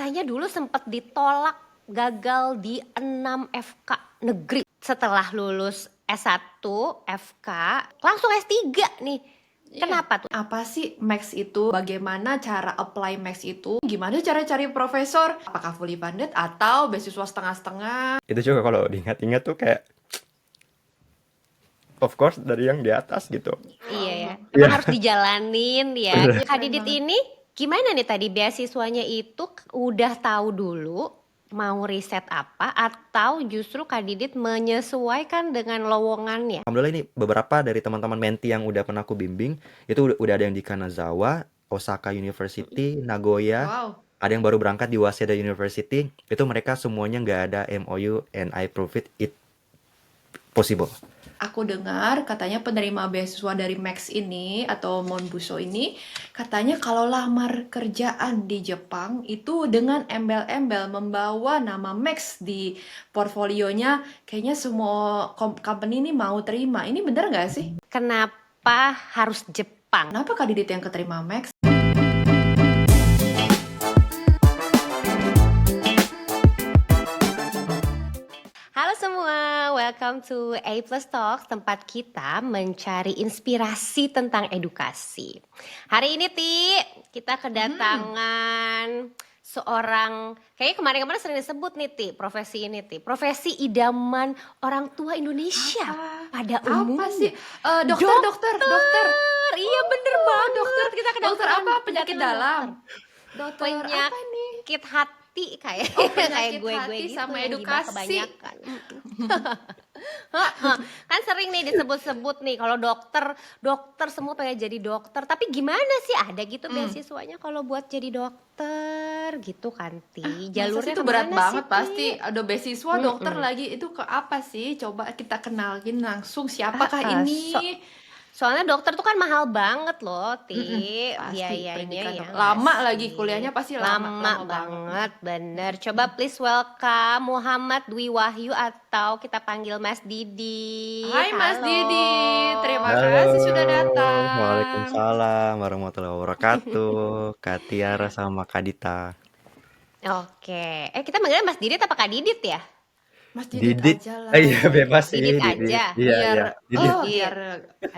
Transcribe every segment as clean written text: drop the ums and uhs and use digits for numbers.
katanya dulu sempat ditolak, gagal di 6 FK negeri. Setelah lulus S1 FK, langsung S3 nih. Iya. Kenapa tuh? Apa sih Max itu? Bagaimana cara apply Max itu? Gimana cara cari profesor? Apakah fully funded atau beasiswa setengah-setengah? Itu juga kalau diingat-ingat tuh kayak of course dari yang di atas gitu. Iya ya, Emang. emang Iya. harus dijalanin ya. Bener. Kak Keren Didit banget. ini gimana nih tadi beasiswanya itu udah tahu dulu mau riset apa atau justru Kak Didit menyesuaikan dengan lowongannya? Alhamdulillah ini beberapa dari teman-teman menti yang udah pernah aku bimbing itu udah ada yang di Kanazawa, Osaka University, Nagoya, Wow. ada yang baru berangkat di Waseda University. Itu mereka semuanya nggak ada MOU and I prove it possible. Aku dengar katanya penerima beasiswa dari Max ini atau Monbuso ini katanya kalau lamar kerjaan di Jepang itu dengan embel-embel membawa nama Max di portfolionya, kayaknya semua company ini mau terima. Ini bener nggak sih? Kenapa harus Jepang? Kenapa Kak Didit yang keterima Max? Halo semua, welcome to A Plus Talks, tempat kita mencari inspirasi tentang edukasi. Hari ini Ti, kita kedatangan seorang, kayaknya kemarin-kemarin sering disebut nih Ti, profesi ini Ti, profesi idaman orang tua Indonesia pada umumnya. Apa sih? Dokter. Iya bener banget. Dokter. Kita kedatangan Dokter apa? Penyakit kedatangan dalam. dokter. Dokter apa nih? Penyakit hati kayak Oh, kayak penyakit gue hati gitu sama yang gibah edukasi. kebanyakan. Kan sering nih disebut-sebut nih kalau dokter semua pengen jadi dokter, tapi gimana sih ada gitu beasiswanya kalau buat jadi dokter gitu kan Ti? Masa sih Jalurnya itu berat kemana banget sih, pasti. Ti? Ada beasiswa dokter lagi. Itu ke apa sih? Coba kita kenalin langsung siapakah Ah, ini? Soalnya dokter tuh kan mahal banget loh, Ti. Pasti Biayanya pendidikan ya dokter. nggak Lama sih? lagi kuliahnya pasti lama banget. banget, bener. Coba please welcome Muhammad Dwi Wahyu atau kita panggil Mas Didi. Hai Mas Halo. Didi, terima Halo. kasih sudah datang. Waalaikumsalam warahmatullahi wabarakatuh. Kak Tiara sama Kak Dita. Oke, kita manggilnya Mas Didit apa Kak Didit ya? Mas Didit Didit. aja lah. Iya bebas sih Didit Didit. aja. Iya. Didit. biar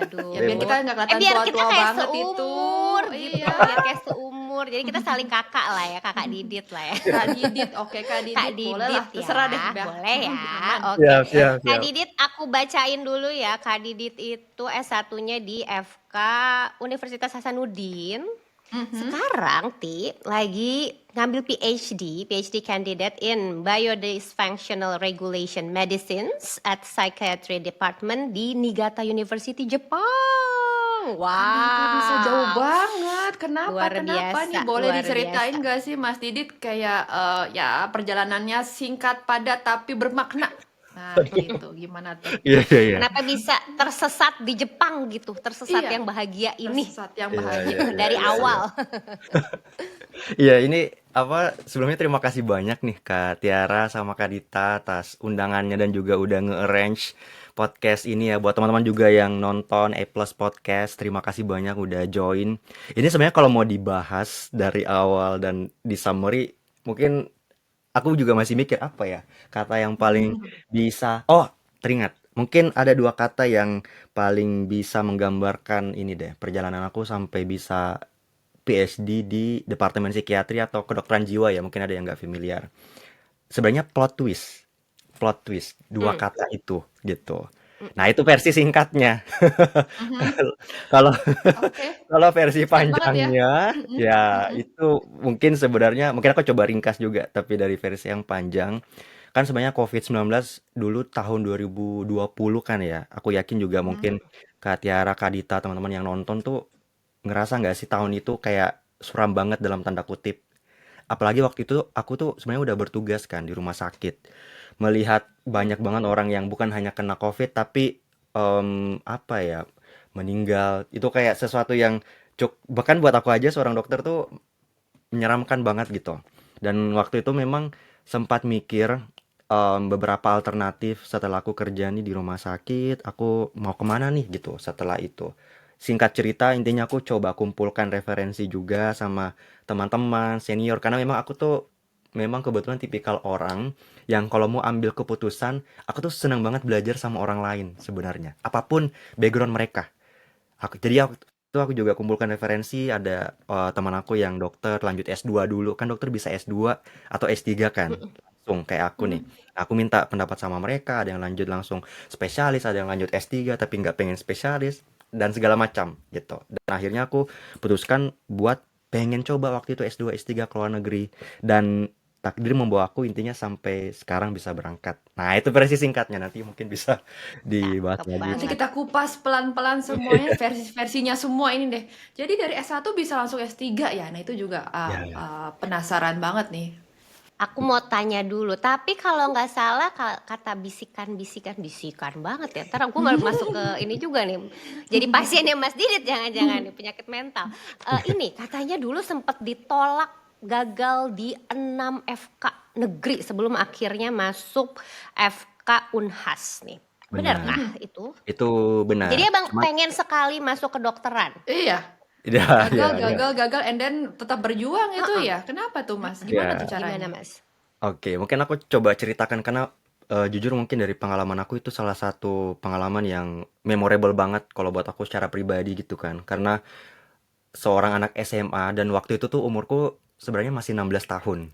Aduh. ya biar kita nggak kelihatan biar kita tua-tua kayak banget itu. seumur gitu. Iya. Biar kayak seumur. Jadi kita saling kakak lah ya, kakak Didit lah ya. Kak Didit, oke Kak Didit, Kak boleh lah, Didit terserah ya, deh, Bel. boleh ya. Aman. Oke. Siap. Kak Didit aku bacain dulu ya. Kak Didit itu S1-nya di FK Universitas Hasanuddin. Sekarang Ti lagi ngambil PhD candidate in Biodysfunctional Regulation Medicines at Psychiatry Department di Niigata University, Jepang. Kenapa bisa jauh banget? Luar Kenapa biasa, nih? Boleh luar diceritain biasa. nggak sih Mas Didit kayak ya perjalanannya singkat padat tapi bermakna. Nah, gitu. Gimana tuh? Iya. Kenapa bisa tersesat di Jepang gitu, tersesat Iya. yang bahagia ini Tersesat yang Iya, bahagia. iya. dari awal. Iya, ini apa sebelumnya terima kasih banyak nih Kak Tiara sama Kak Dita atas undangannya dan juga udah nge-arrange podcast ini ya buat teman-teman juga yang nonton A Plus Podcast. Terima kasih banyak udah join. Ini sebenarnya kalau mau dibahas dari awal dan di summary mungkin aku juga masih mikir apa ya kata yang paling bisa. Oh, teringat. Mungkin ada dua kata yang paling bisa menggambarkan ini deh perjalanan aku sampai bisa PhD di Departemen Psikiatri atau Kedokteran Jiwa ya, mungkin ada yang nggak familiar. Sebenarnya plot twist, dua kata itu gitu. Nah itu versi singkatnya. Kalau Oke. kalau versi Keren banget ya. panjangnya, ya itu mungkin sebenarnya mungkin aku coba ringkas juga, tapi dari versi yang panjang kan sebenarnya COVID-19 dulu tahun 2020 kan ya. Aku yakin juga mungkin Kak Tiara, Kak Dita, teman-teman yang nonton tuh ngerasa nggak sih tahun itu kayak suram banget dalam tanda kutip. Apalagi waktu itu aku tuh sebenarnya udah bertugas kan di rumah sakit. Melihat banyak banget orang yang bukan hanya kena COVID tapi apa ya, meninggal. Itu kayak sesuatu yang bahkan buat aku aja seorang dokter tuh menyeramkan banget gitu. Dan waktu itu memang sempat mikir beberapa alternatif setelah aku kerja nih di rumah sakit, aku mau kemana nih gitu setelah itu. Singkat cerita intinya aku coba kumpulkan referensi juga sama teman-teman senior karena memang aku tuh memang kebetulan tipikal orang yang kalau mau ambil keputusan, aku tuh senang banget belajar sama orang lain sebenarnya. Apapun background mereka. Aku juga kumpulkan referensi, ada teman aku yang dokter lanjut S2 dulu. Kan dokter bisa S2 atau S3 kan. Mm-mm. Langsung kayak aku nih. Hmm. Aku minta pendapat sama mereka, ada yang lanjut langsung spesialis, ada yang lanjut S3 tapi nggak pengen spesialis dan segala macam gitu. Dan akhirnya aku putuskan buat pengen coba waktu itu S2 S3 ke luar negeri, dan takdir membawa aku intinya sampai sekarang bisa berangkat. Nah, itu versi singkatnya, nanti mungkin bisa dibahas Cakep lagi. Nanti banget. kita kupas pelan-pelan semuanya, versi-versinya semua ini deh. Jadi dari S1 bisa langsung S3 ya? Nah itu juga Ya, penasaran banget nih. Aku mau tanya dulu, tapi kalau nggak salah kata bisikan banget ya. Ntar aku malah masuk ke ini juga nih. Jadi pasiennya Mas Didit jangan-jangan nih penyakit mental. Ini katanya dulu sempat ditolak gagal di 6 FK negeri sebelum akhirnya masuk FK Unhas nih. benar. Benarkah itu? Itu Jadi benar. abang Cuma pengen sekali masuk ke dokteran? Iya, ya, gagal, ya, ya. gagal, gagal, and then tetap berjuang itu Heeh. ya. Kenapa tuh Mas? Gimana tuh Ya, Gimana caranya? Mas? oke. Mungkin aku coba ceritakan karena jujur mungkin dari pengalaman aku itu salah satu pengalaman yang memorable banget kalau buat aku secara pribadi gitu kan. Karena seorang anak SMA dan waktu itu tuh umurku sebenarnya masih 16 tahun.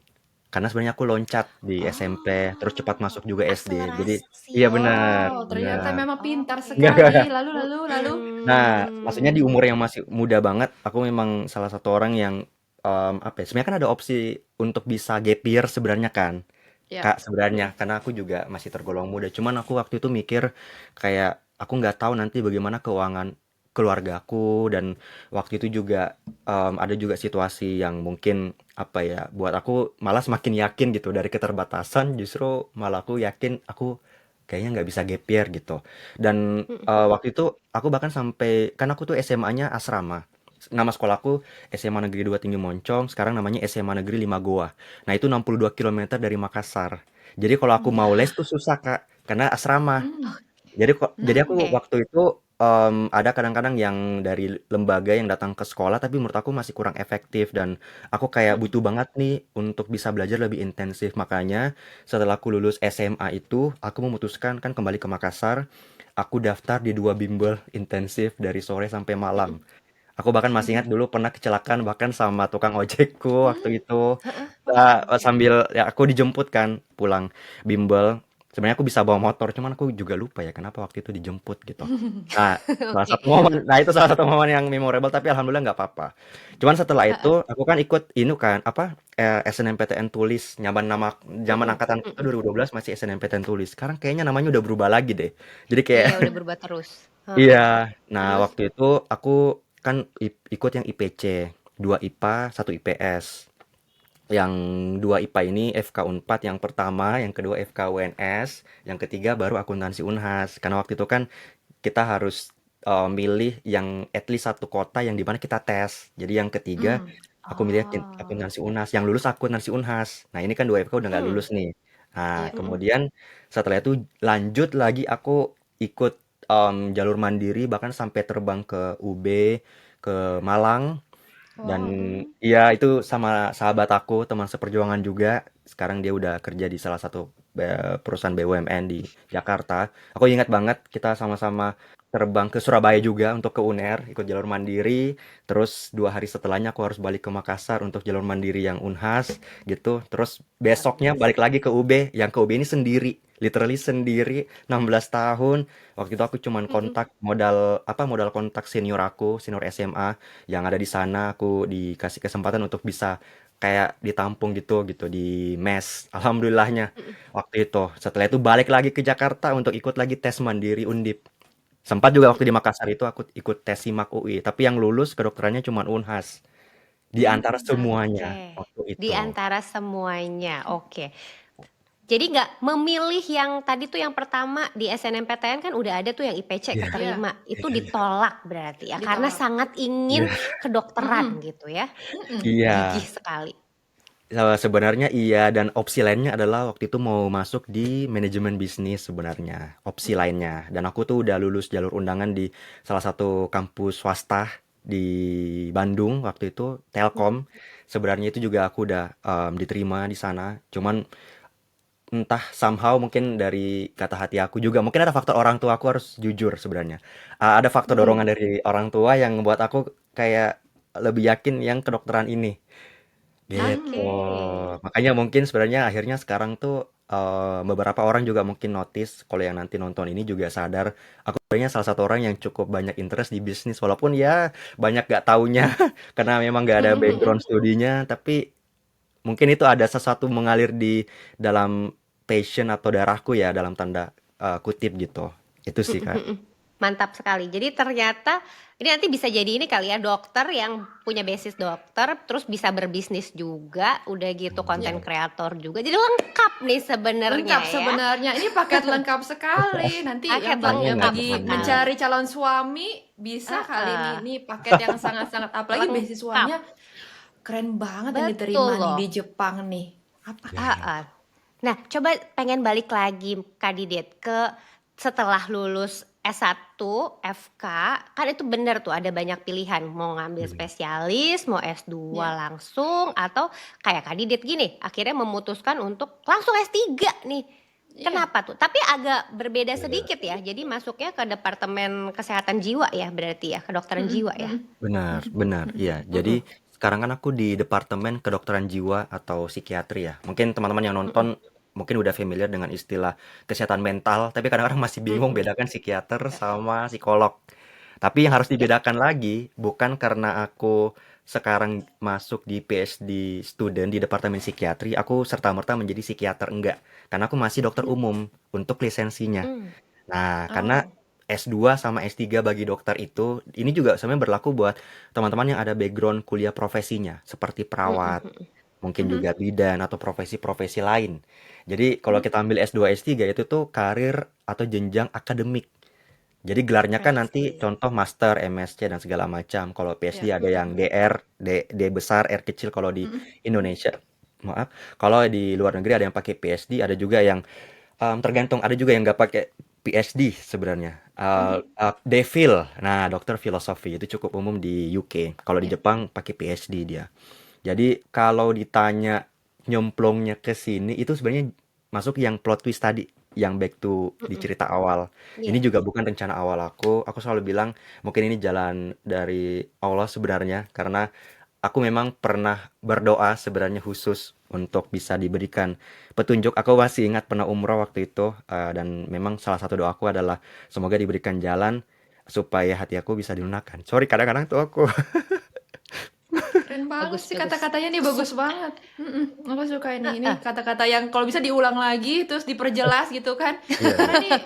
Karena sebenarnya aku loncat di SMP, terus cepat Oh, masuk juga SD. Jadi akselerasi. iya benar, Oh, ternyata benar. memang pintar Oke. Enggak, sekali. enggak. Lalu. Nah, maksudnya di umur Hmm. yang masih muda banget, aku memang salah satu orang yang apa ya? Sebenarnya kan ada opsi untuk bisa gap year sebenarnya kan. Ya. Kak, sebenarnya karena aku juga masih tergolong muda. Cuman aku waktu itu mikir kayak aku nggak tahu nanti bagaimana keuangan keluargaku, dan waktu itu juga ada juga situasi yang mungkin apa ya, buat aku malah semakin yakin gitu dari keterbatasan, justru malah aku yakin aku kayaknya nggak bisa gap year gitu. Dan waktu itu aku bahkan sampai, kan aku tuh SMA-nya asrama. Nama sekolahku SMA Negeri 2 Tinggi Moncong, sekarang namanya SMA Negeri 5 Goa. Nah, itu 62 kilometer dari Makassar. Jadi kalau aku mau les tuh susah, Kak, karena asrama. Hmm. Jadi aku Oke. waktu itu ada kadang-kadang yang dari lembaga yang datang ke sekolah, tapi menurut aku masih kurang efektif, dan aku kayak butuh banget nih untuk bisa belajar lebih intensif. Makanya setelah aku lulus SMA itu, aku memutuskan kan kembali ke Makassar. Aku daftar di 2 bimbel intensif dari sore sampai malam. Aku bahkan masih ingat dulu pernah kecelakaan bahkan sama tukang ojekku waktu itu. Sambil ya aku dijemput kan pulang bimbel. Sebenarnya aku bisa bawa motor, cuman aku juga lupa ya kenapa waktu itu dijemput gitu. Nah, Oke. itu salah satu momen yang memorable, tapi alhamdulillah nggak apa-apa. Cuman setelah itu aku kan ikut ini kan apa SNMPTN tulis, nyaman nama zaman Mm-mm, angkatan kita mm-mm. 2012 masih SNMPTN tulis. Sekarang kayaknya namanya udah berubah lagi deh. Jadi kayak Iya udah berubah terus. iya. Heeh. Nah, Terus? waktu itu aku kan ikut yang IPC, 2 IPA, 1 IPS. Yang 2 IPA ini FK Unpad yang pertama, yang kedua FK UNS, yang ketiga baru akuntansi Unhas. Karena waktu itu kan kita harus milih yang at least satu kota yang dimana kita tes. Jadi yang ketiga Hmm. aku milih Oh. akuntansi Unhas, yang lulus akuntansi Unhas. Nah, ini kan 2 FK udah nggak Hmm. lulus nih. Nah, Ya. Mm-mm. kemudian setelah itu lanjut lagi aku ikut jalur mandiri bahkan sampai terbang ke UB, ke Malang, dan Wow. iya itu sama sahabat aku, teman seperjuangan juga. Sekarang dia udah kerja di salah satu perusahaan BUMN di Jakarta. Aku ingat banget kita sama-sama terbang ke Surabaya juga untuk ke UNER, ikut jalur mandiri. Terus 2 hari setelahnya aku harus balik ke Makassar untuk jalur mandiri yang Unhas gitu. Terus Luar besoknya balik biasa. lagi ke UB, yang ke UB ini sendiri, literally sendiri, 16 tahun. Waktu itu aku cuman Mm-mm. kontak modal kontak senior aku, senior SMA yang ada di sana. Aku dikasih kesempatan untuk bisa kayak ditampung gitu di mes. Alhamdulillahnya Mm-mm. waktu itu. Setelah itu balik lagi ke Jakarta untuk ikut lagi tes mandiri Undip. Sempat juga waktu di Mm-mm. Makassar itu aku ikut tes SIMAK UI, tapi yang lulus kedokterannya cuma Unhas di antara Hmm. semuanya Oke. waktu Di itu. antara semuanya. Oke. Jadi nggak memilih yang tadi tuh yang pertama di SNMPTN kan udah ada tuh yang IPC Iya, Ya, keterima. Itu ditolak berarti ya karena ditolak. sangat ingin iya, kedokteran Mm-mm. gitu ya. Mm-mm. iya. Gigih sekali. Sebenarnya iya, dan opsi lainnya adalah waktu itu mau masuk di manajemen bisnis sebenarnya, opsi lainnya. Dan aku tuh udah lulus jalur undangan di salah satu kampus swasta di Bandung waktu itu, Telkom. sebenarnya itu juga aku udah diterima di sana. Cuman entah somehow mungkin dari kata hati aku juga, mungkin ada faktor orang tua, aku harus jujur sebenarnya. Ada faktor dorongan Mm-mm. dari orang tua yang membuat aku kayak lebih yakin yang kedokteran ini. Gitu. Oke. Makanya mungkin sebenarnya akhirnya sekarang tuh beberapa orang juga mungkin notice kalau yang nanti nonton ini juga sadar aku sebenarnya salah satu orang yang cukup banyak interest di bisnis walaupun ya banyak gak taunya karena memang gak ada background studinya tapi mungkin itu ada sesuatu mengalir di dalam passion atau darahku ya dalam tanda kutip gitu. Itu sih Kak. Mantap sekali. Jadi ternyata ini nanti bisa jadi ini kali ya dokter yang punya basis dokter, terus bisa berbisnis juga, udah gitu Ya, konten kreator juga. Jadi lengkap nih sebenarnya lengkap ya. sebenarnya. Ini paket lengkap sekali. Nanti Paket yang lengkap lagi sekali. mencari calon suami bisa kali Heeh, ini paket yang sangat-sangat apalagi lengkap. beasiswanya keren banget yang Betul diterima nih loh. di Jepang nih. Apa? Ya, ya. Heeh. Nah, coba pengen balik lagi Kak Didet ke setelah lulus S1, FK, kan itu bener tuh ada banyak pilihan mau ngambil Hmm. spesialis, mau S2 Ya, langsung atau kayak Kak Didet gini, akhirnya memutuskan untuk langsung S3 nih. iya. Kenapa tuh? Tapi agak berbeda Ya. sedikit ya. Jadi masuknya ke Departemen Kesehatan Jiwa ya berarti ya, kedokteran Mm-mm, jiwa ya. mm-mm, Benar, mm-mm, benar. mm-mm, Iya, Mm-mm, jadi sekarang kan aku di Departemen Kedokteran Jiwa atau Psikiatri ya. Mungkin teman-teman yang mm-mm, nonton mungkin udah familiar dengan istilah kesehatan mental, tapi kadang-kadang masih bingung mm-mm. bedakan psikiater sama psikolog. Tapi yang harus Yap. dibedakan lagi bukan karena aku sekarang masuk di PhD student di Departemen Psikiatri, aku serta-merta menjadi psikiater enggak. Karena aku masih dokter mm-mm. umum untuk lisensinya. Mm. Nah, karena Oh, S2 sama S3 bagi dokter itu, ini juga sebenarnya berlaku buat teman-teman yang ada background kuliah profesinya, seperti perawat, Mm-mm, mungkin mm-mm, juga bidan atau profesi-profesi lain. Jadi kalau mm-mm. kita ambil S2, S3 itu tuh karir atau jenjang akademik. Jadi gelarnya kan I nanti see. contoh master, MSc dan segala macam. Kalau PhD Ya, ada yang DR, D besar, R kecil kalau di mm-mm. Indonesia. Maaf. Kalau di luar negeri ada yang pakai PhD, ada juga yang tergantung, ada juga yang nggak pakai PhD sebenarnya. Mhm. DPhil, nah dokter filosofi itu cukup umum di UK. Kalau di Ya. Jepang pakai PhD dia. Jadi kalau ditanya nyemplungnya ke sini itu sebenarnya masuk yang plot twist tadi, yang back to di Mm-mm. cerita awal. Ini Iya. juga bukan rencana awal aku. Aku selalu bilang mungkin ini jalan dari Allah sebenarnya karena aku memang pernah berdoa sebenarnya khusus untuk bisa diberikan petunjuk. Aku masih ingat pernah umroh waktu itu dan memang salah satu doaku adalah semoga diberikan jalan supaya hati aku bisa dilunakkan. Sorry kadang-kadang tuh aku. Keren banget Bagus, sih bagus. kata-katanya nih bagus Suka. banget. Aku suka ini Heeh. kata-kata yang kalau bisa diulang lagi terus diperjelas gitu kan. Iya, Karena iya.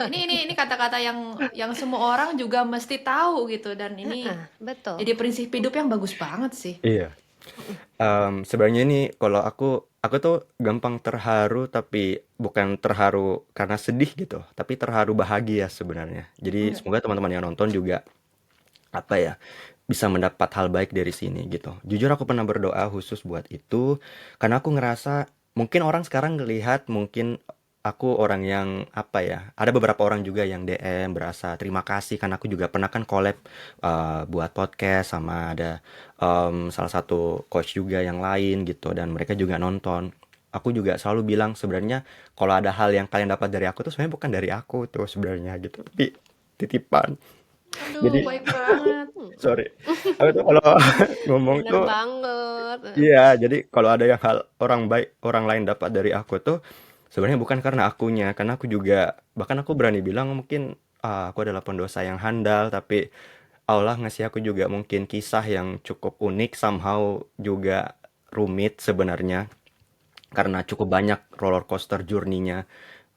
ini kata-kata yang semua orang juga mesti tahu gitu dan ini Heeh, betul. jadi prinsip hidup yang bagus banget sih. Iya. Mm-mm. Sebenarnya ini kalau aku tuh gampang terharu tapi bukan terharu karena sedih gitu, tapi terharu bahagia sebenarnya. Jadi Iya. semoga teman-teman yang nonton juga apa ya bisa mendapat hal baik dari sini gitu. Jujur aku pernah berdoa khusus buat itu karena aku ngerasa mungkin orang sekarang ngelihat mungkin aku orang yang apa ya. Ada beberapa orang juga yang DM berasa terima kasih karena aku juga pernah kan collab buat podcast sama ada salah satu coach juga yang lain gitu dan mereka juga nonton. Aku juga selalu bilang sebenarnya kalau ada hal yang kalian dapat dari aku tuh sebenarnya bukan dari aku tuh sebenarnya gitu, tapi titipan. Aduh, Jadi baik banget. Hmm. sorry, aku tuh kalau ngomong Bener tuh banget. iya, jadi kalau ada yang hal orang baik orang lain dapat dari aku tuh sebenarnya bukan karena akunya, karena aku juga bahkan aku berani bilang mungkin aku adalah pendosa yang handal, tapi Allah ngasih aku juga mungkin kisah yang cukup unik, somehow juga rumit sebenarnya karena cukup banyak roller coaster journey-nya.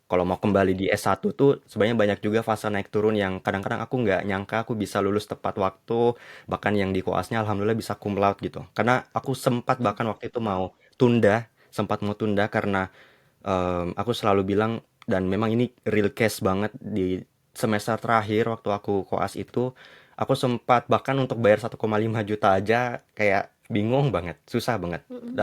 Kalau mau kembali di S1 tuh sebenarnya banyak juga fase naik turun yang kadang-kadang aku nggak nyangka aku bisa lulus tepat waktu, bahkan yang di koasnya alhamdulillah bisa cum laude gitu. Karena aku sempat Hmm. bahkan waktu itu mau tunda, sempat mau tunda karena aku selalu bilang dan memang ini real case banget di semester terakhir waktu aku koas itu, aku sempat bahkan untuk bayar 1,5 juta aja kayak bingung banget, susah banget. Mm-mm.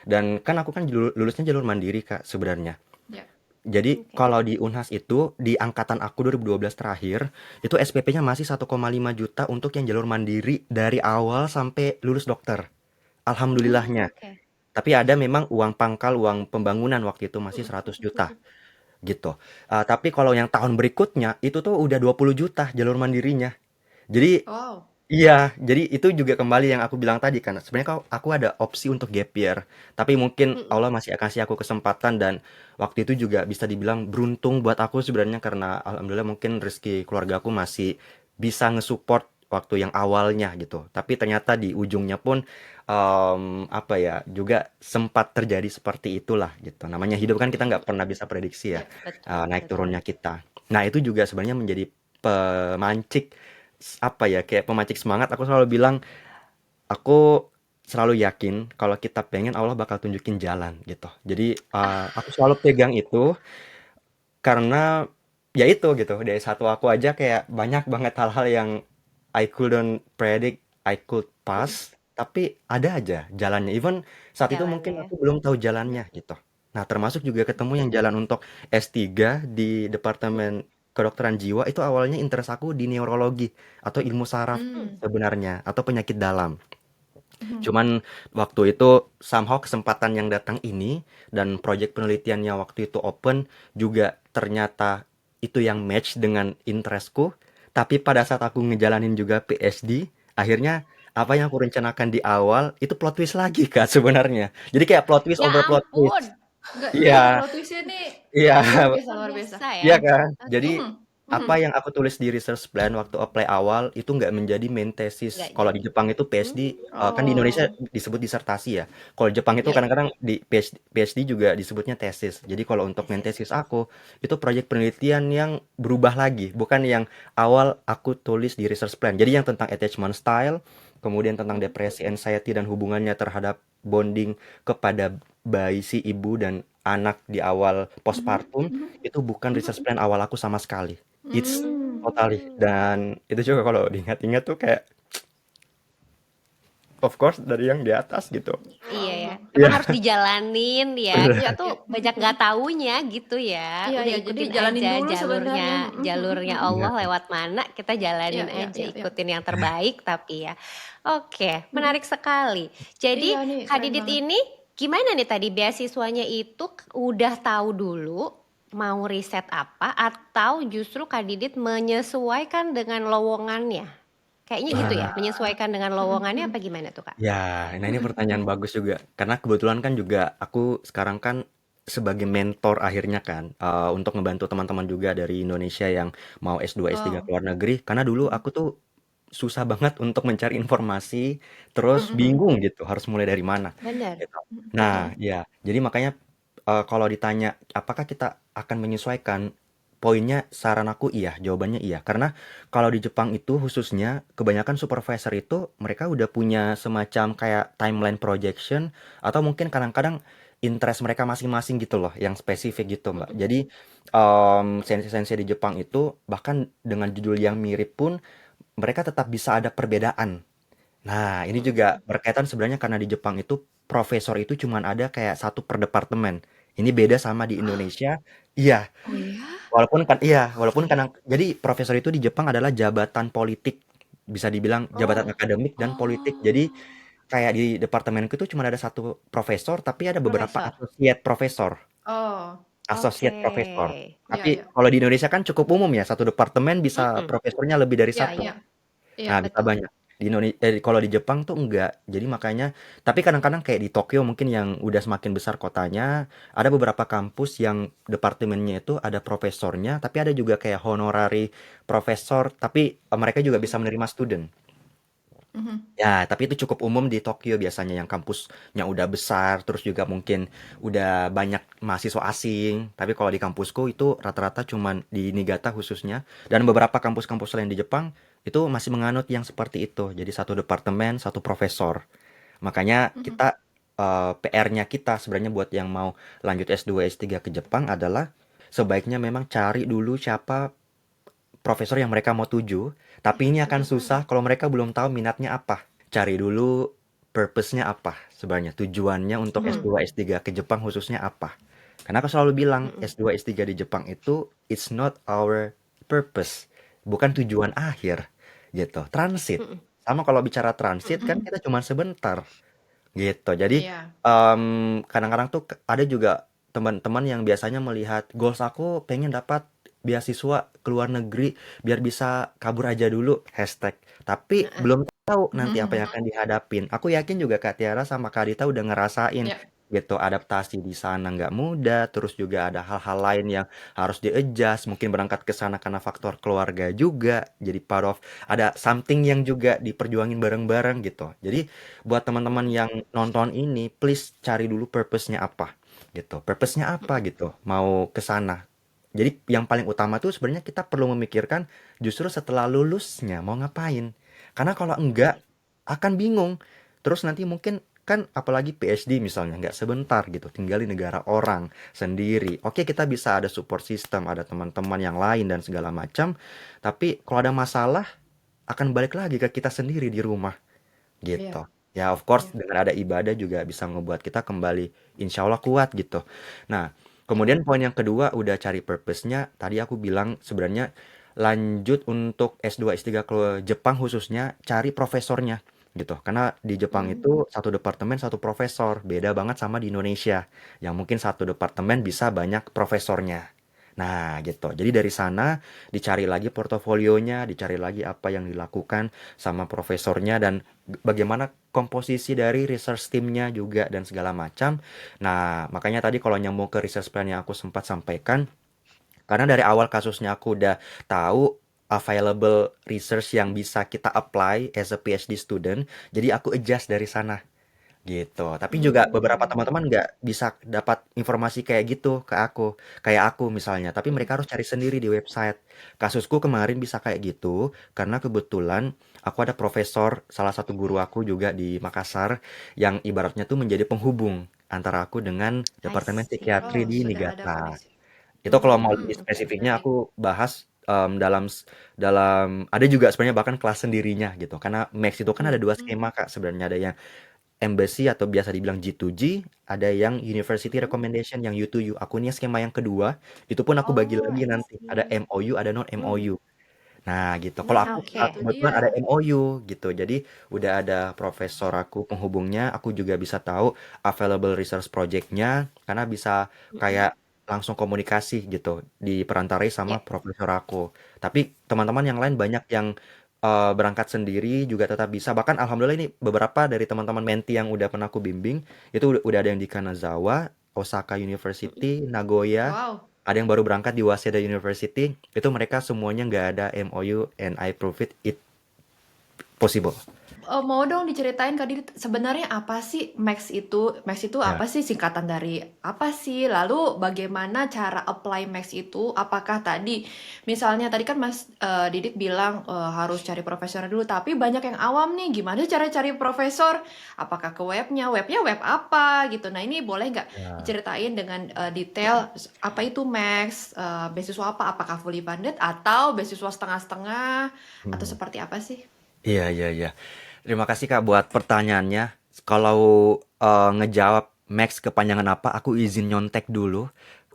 Dan kan aku kan lulusnya jalur mandiri Kak sebenarnya. Ya. Jadi Oke. kalau di Unhas itu di angkatan aku 2012 terakhir itu SPP-nya masih 1,5 juta untuk yang jalur mandiri dari awal sampai lulus dokter. alhamdulillahnya. Oke. Tapi ada memang uang pangkal, uang pembangunan waktu itu masih Mhm, 100 mhm, juta mhm. gitu. Tapi kalau yang tahun berikutnya itu tuh udah 20 juta jalur mandirinya. Jadi Wow. iya, jadi itu juga kembali yang aku bilang tadi kan. Sebenarnya aku ada opsi untuk gap year, tapi mungkin Mhm. Allah masih akan kasih aku kesempatan dan waktu itu juga bisa dibilang beruntung buat aku sebenarnya karena alhamdulillah mungkin rezeki keluarga aku masih bisa ngesupport waktu yang awalnya gitu. Tapi ternyata di ujungnya pun apa ya juga sempat terjadi seperti itulah gitu. Namanya hidup kan kita nggak pernah bisa prediksi ya Ya. Betul, naik betul. turunnya kita. Nah itu juga sebenarnya menjadi pemancing apa ya kayak pemancing semangat. Aku selalu bilang aku selalu yakin kalau kita pengen Allah bakal tunjukin jalan gitu. Jadi aku selalu pegang itu karena ya itu gitu dari satu aku aja kayak banyak banget hal-hal yang I couldn't predict, I could Mm. pass, tapi ada aja jalannya. Even saat itu Jalannya mungkin ya. aku belum tahu jalannya gitu. Nah, termasuk juga ketemu yang jalan untuk S3 di Departemen Kedokteran Jiwa itu awalnya interest aku di neurologi atau ilmu saraf Hmm. sebenarnya atau penyakit dalam. Mhm. Cuman waktu itu somehow kesempatan yang datang ini dan proyek penelitiannya waktu itu open juga ternyata itu yang match dengan interestku. Tapi pada saat aku ngejalanin juga PhD, akhirnya apa yang aku rencanakan di awal itu plot twist lagi Kak sebenarnya. Jadi kayak plot twist Ya over plot twist. ampun, Enggak, ini Iya, plot twistnya nih iya. luar biasa, luar luar biasa. biasa ya. Iya kan? Jadi Oke, Mhm. Mhm. apa yang aku tulis di research plan waktu apply awal itu nggak menjadi main tesis. nggak Kalau di jadi. Jepang itu PhD, kan di Indonesia Oh. disebut disertasi ya. Kalau di Jepang itu Ya. kadang-kadang di PhD juga disebutnya tesis. Jadi kalau untuk main Tesis. tesis aku, itu proyek penelitian yang berubah lagi. Bukan yang awal aku tulis di research plan. Jadi yang tentang attachment style, kemudian tentang Mhm. depresi, anxiety, dan hubungannya terhadap bonding kepada bayi si ibu dan anak di awal Mhm. postpartum, Mhm. itu bukan research Mhm. plan awal aku sama sekali. It's Hmm. totally Hmm. dan itu juga kalau diingat-ingat tuh kayak of course dari yang di atas gitu. Iya Wow, ya. wow. Emang Iya, harus dijalanin ya. Kita bener. tuh Ya. banyak Mhm. nggak taunya gitu ya. Iya, Udah ya. Jadi ikutin jalanin aja dulu jalurnya, sebenarnya. Mhm. Mhm. jalurnya Mhm. Allah Iya, lewat mana, kita Iya, jalanin iya, aja, iya, iya. ikutin yang terbaik tapi ya. Oke, Mhm. menarik sekali. Jadi Iya nih, Kak keren Didit banget. ini gimana nih tadi beasiswanya itu udah tahu dulu mau riset apa atau justru Kak Didit menyesuaikan dengan lowongannya? Kayaknya gitu ya, Wah, menyesuaikan dengan Mhm. lowongannya Mhm. apa gimana tuh Kak? ya, nah ini Mhm. pertanyaan Mhm. bagus juga. Karena kebetulan kan juga aku sekarang kan sebagai mentor akhirnya kan untuk ngebantu teman-teman juga dari Indonesia yang mau S2 S3 ke Wow. luar negeri karena dulu Mhm. aku tuh susah banget untuk mencari informasi, terus Mhm. Mhm. bingung gitu harus mulai dari mana Bener. gitu. Mhm. Nah, Mhm. ya, jadi makanya kalau ditanya apakah kita akan menyesuaikan, poinnya saran aku iya, jawabannya iya. Karena kalau di Jepang itu khususnya kebanyakan supervisor itu mereka udah punya semacam kayak timeline projection atau mungkin kadang-kadang interest mereka masing-masing gitu loh, yang spesifik gitu, Mbak. Mhm. Jadi sensei-sensei di Jepang itu bahkan dengan judul yang mirip pun mereka tetap bisa ada perbedaan. Nah, ini juga Mhm. berkaitan sebenarnya karena di Jepang itu profesor itu cuman ada kayak satu per departemen. Ini beda sama di Indonesia. Iya, Oh ya? walaupun Oke. kadang jadi profesor itu di Jepang adalah jabatan politik. Bisa dibilang jabatan Oh. akademik dan politik. Jadi Oh. kayak di departemenku itu cuma ada satu profesor, tapi ada beberapa Profesor. associate profesor. Oh. Oke. Associate profesor. Iya, Tapi iya. kalau di Indonesia kan cukup umum ya, satu departemen bisa Mhm. profesornya lebih dari Iya, satu. iya. Iya. Nah, bisa Betul. banyak. Kalau di Jepang tuh enggak. Jadi makanya tapi kadang-kadang kayak di Tokyo mungkin yang udah semakin besar kotanya, ada beberapa kampus yang departemennya itu ada profesornya, tapi ada juga kayak honorary profesor, tapi mereka juga bisa Mhm. menerima student. Mhm. Ya, tapi itu cukup umum di Tokyo biasanya yang kampusnya udah besar, terus juga mungkin udah banyak mahasiswa asing. Tapi kalau di kampusku itu rata-rata cuman di Niigata khususnya, dan beberapa kampus-kampus lain di Jepang itu masih menganut yang seperti itu. Jadi satu departemen, satu profesor. Makanya Mhm. kita PR-nya kita sebenarnya buat yang mau lanjut S2, S3 ke Jepang adalah sebaiknya memang cari dulu siapa profesor yang mereka mau tuju, tapi ini akan susah kalau mereka belum tahu minatnya apa. Cari dulu purpose-nya apa sebenarnya, tujuannya untuk Mhm. S2, S3 ke Jepang khususnya apa. Karena aku selalu bilang Mhm. S2, S3 di Jepang itu it's not our purpose, bukan tujuan akhir gitu, transit. Mhm. Sama kalau bicara transit kan Mhm. kita cuma sebentar. gitu. Jadi Iya. kadang-kadang tuh ada juga teman-teman yang biasanya melihat goals aku pengen dapat beasiswa ke luar negeri biar bisa kabur aja dulu hashtag. Tapi Heeh. belum tahu nanti apa yang Mhm. akan dihadapin. Aku yakin juga Kak Tiara sama Kak Dita udah ngerasain Ya. gitu adaptasi di sana nggak mudah. Terus juga ada hal-hal lain yang harus di-adjust. Mungkin berangkat ke sana karena faktor keluarga juga. Jadi part of ada something yang juga diperjuangin bareng-bareng gitu. Jadi buat teman-teman Mhm. yang nonton ini, please cari dulu purpose-nya apa gitu. Purpose-nya apa Mhm. gitu, mau ke sana. Jadi yang paling utama tuh sebenarnya kita perlu memikirkan justru setelah lulusnya mau ngapain. Karena kalau enggak akan bingung. Terus nanti mungkin kan apalagi PhD misalnya nggak sebentar gitu, tinggal di negara orang sendiri. Oke, kita bisa ada support system, ada teman-teman yang lain dan segala macam. Tapi kalau ada masalah akan balik lagi ke kita sendiri di rumah Iya. gitu. Ya of course Iya. dengan ada ibadah juga bisa ngebuat kita kembali insya Allah kuat gitu. Nah, Iya. kemudian poin yang kedua udah cari purpose-nya. Tadi aku bilang sebenarnya lanjut untuk S2 S3 ke Jepang khususnya cari profesornya gitu. Karena di Jepang Mhm. itu satu departemen satu profesor, beda banget sama di Indonesia yang mungkin satu departemen bisa banyak profesornya. Nah, gitu. Jadi dari sana dicari lagi portofolionya, dicari lagi apa yang dilakukan sama profesornya dan bagaimana komposisi dari research teamnya juga dan segala macam. Nah, makanya tadi kalau nyambung ke research plan yang aku sempat sampaikan, karena dari awal kasusnya aku udah tahu available research yang bisa kita apply as a PhD student, jadi aku adjust dari sana. Gitu. Tapi juga beberapa Hmm. teman-teman nggak bisa dapat informasi kayak gitu ke aku. Kayak aku misalnya. Tapi Mhm. mereka harus cari sendiri di website. Kasusku kemarin bisa kayak gitu. Karena kebetulan aku ada profesor, salah satu guru aku juga di Makassar. Yang ibaratnya tuh menjadi penghubung antara aku dengan I Departemen see. Psikiatri Oh, di sudah ada Niigata. koneksi. Itu kalau mau Hmm. lebih Oke, spesifiknya menarik. aku bahas dalam ada juga sebenarnya bahkan kelas sendirinya gitu. Karena Max itu kan ada dua Mhm. skema Kak sebenarnya ada yang embassy atau biasa dibilang G2G, ada yang university Mhm. recommendation yang U2U. Aku nih skema yang kedua, itu pun aku bagi Oh, lagi I nanti. Ada see. MOU, ada non Hmm. MOU. Nah, gitu. Kalau Nah, aku Oke. itu kebetulan ada dia. MOU gitu. Jadi udah ada profesor aku penghubungnya, aku juga bisa tahu available research project-nya karena bisa Mm-mm. kayak langsung komunikasi gitu diperantarai sama Ya. profesor aku. Tapi teman-teman yang lain banyak yang berangkat sendiri juga tetap bisa. Bahkan alhamdulillah ini beberapa dari teman-teman menti yang udah pernah aku bimbing itu udah ada yang di Kanazawa, Osaka Mm-mm. University, Nagoya, Wow. ada yang baru berangkat di Waseda University, itu mereka semuanya nggak ada MOU and I prove it possible. Mau dong diceritain Kak Didi, sebenarnya apa sih Max itu? Max itu Ya, apa sih, singkatan dari apa sih? Lalu bagaimana cara apply Max itu? Apakah tadi, misalnya tadi kan Mas Didit bilang harus cari profesor dulu, tapi banyak yang awam nih, gimana cara cari profesor? Apakah ke webnya? Webnya web apa gitu? Nah ini boleh nggak ya. diceritain dengan detail apa itu Max? Beasiswa apa? Apakah fully funded atau beasiswa setengah-setengah? Atau Hmm. seperti apa sih? Iya, iya, iya. Terima kasih Kak buat pertanyaannya. Kalau ngejawab Max kepanjangan apa, aku izin nyontek dulu.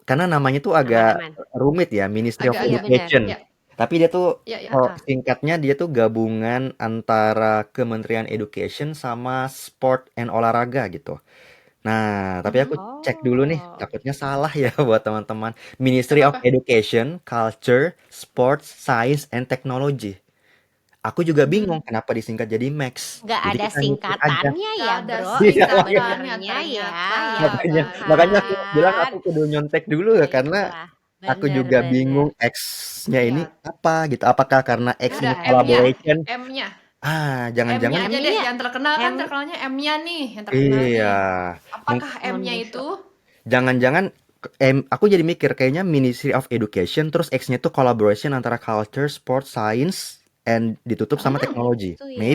Karena namanya tuh agak Aman-aman. rumit ya, Ministry of Agak Iya, ya, benar. Education. ya, Tapi dia tuh ya, ya. Heeh. singkatnya dia tuh gabungan antara Kementerian Education sama Sport and Olahraga gitu. Nah, tapi aku Mhm. cek dulu nih, Oh, oke. takutnya salah ya buat teman-teman. Nggak Ministry of apa-apa. Education, Culture, Sports, Science, and Technology. Aku juga bingung Mhm. kenapa disingkat jadi Max. Nggak Jadi ada kita ngikut aja. singkatannya Nggak ya, ada Bro, Iya, makanya, singkatannya sebenarnya ya, ternyata. ya makanya aku bilang aku kan? kudu nyontek dulu ya karena Baiklah. aku juga Benar-benar. bingung X-nya ini Ya, apa gitu. Apakah karena X ya Heeh, udah ini M-nya, heeh. collaboration? M-nya, M-nya Jangan-jangan aja deh. M-nya, Yang terkenal kan M, terkenalnya M-nya nih, yang terkenal iya. nih. Mung- Apakah M-nya Monbusho. itu? Jangan-jangan aku jadi mikir kayaknya Ministry of Education terus X-nya tuh collaboration antara culture, sport, science and ditutup sama Oh Hmm, teknologi. gitu ya.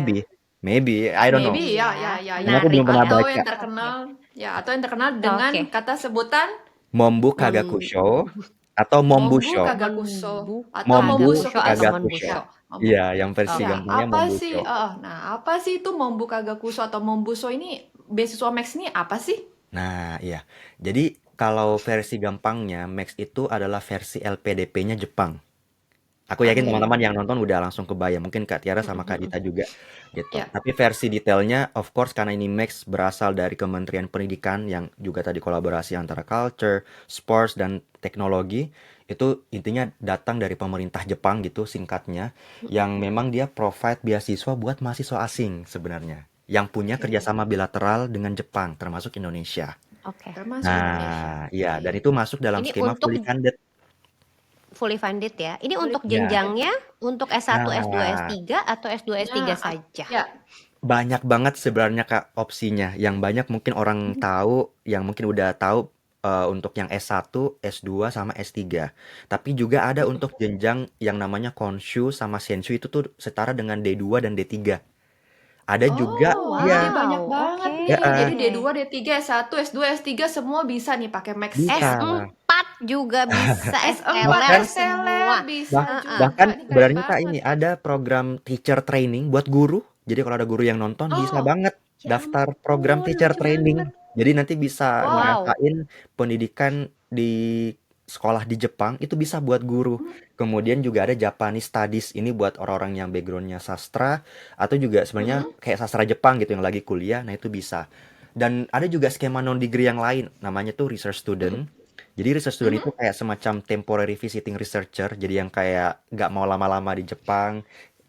Maybe, I don't know. maybe Iya, ya, ya, ya, Karena ya. aku menarik belum pernah ya. Atau baca. yang Oke, terkenal, ya, atau yang terkenal dengan oke. kata sebutan Mombu Mem, Kagakusho atau Mombu Mombusho. Kagakuso Membu atau Mombu Mombuso Kagagusho atau Kagakusho. Kagakuso. Monbusho. Mombu. Iya, yang versi Ya, Oke. gampangnya apa sih? Mombusho. Nah, apa sih itu Mombu Kagakuso atau Mombuso ini? Beasiswa Max ini apa sih? Nah, iya. Jadi kalau versi gampangnya Max itu adalah versi LPDP-nya Jepang. Aku yakin Oke. teman-teman yang nonton udah langsung kebayang, mungkin Kak Tiara sama Kak Dita juga gitu. Ya. Tapi versi detailnya, of course karena ini Max berasal dari Kementerian Pendidikan yang juga tadi kolaborasi antara culture, sports, dan teknologi, itu intinya datang dari pemerintah Jepang gitu singkatnya, yang memang dia provide beasiswa buat mahasiswa asing sebenarnya, yang punya Oke. kerjasama bilateral dengan Jepang, termasuk Indonesia. Oke. Termasuk Indonesia. Nah, iya, dan Oke. itu masuk dalam Ini skema untuk fully funded. fully funded ya. Ini Fully untuk Ya, funded. jenjangnya untuk S1, S2, nah S3 atau S2, S3 Nah, saja? ya. banyak banget sebenarnya Kak opsinya. Yang banyak mungkin orang tahu, yang mungkin udah tahu untuk yang S1, S2 sama S3. Tapi juga ada untuk jenjang yang namanya Konshu sama Senshu itu tuh setara dengan D2 dan D3. Ada juga, Oh, Oh, jadi ya, banyak wow. banget Oke. nih. Jadi D2, D3, S1, S2, S3 semua bisa nih pakai Max bisa. ya. S4 juga bisa, S4 S-teler Bahkan SLR semua. bisa Heeh. bahkan juga. Nih keren sebenarnya Kak banget. ini ada program teacher training buat guru. Jadi kalau ada guru yang nonton bisa Oh, banget Ya daftar program ampun, teacher lucu banget. training. Jadi nanti bisa wow. Wow. ngerasain pendidikan di sekolah di Jepang itu bisa buat guru. Hmm, Kemudian juga ada Japanese Studies ini buat orang-orang yang backgroundnya sastra atau juga sebenarnya hmm, kayak sastra Jepang gitu yang lagi kuliah. Nah itu bisa. Dan ada juga skema non degree yang lain namanya tuh research hmm, student. Jadi research student itu hmm. kayak semacam temporary visiting researcher, jadi yang kayak nggak mau lama-lama di Jepang,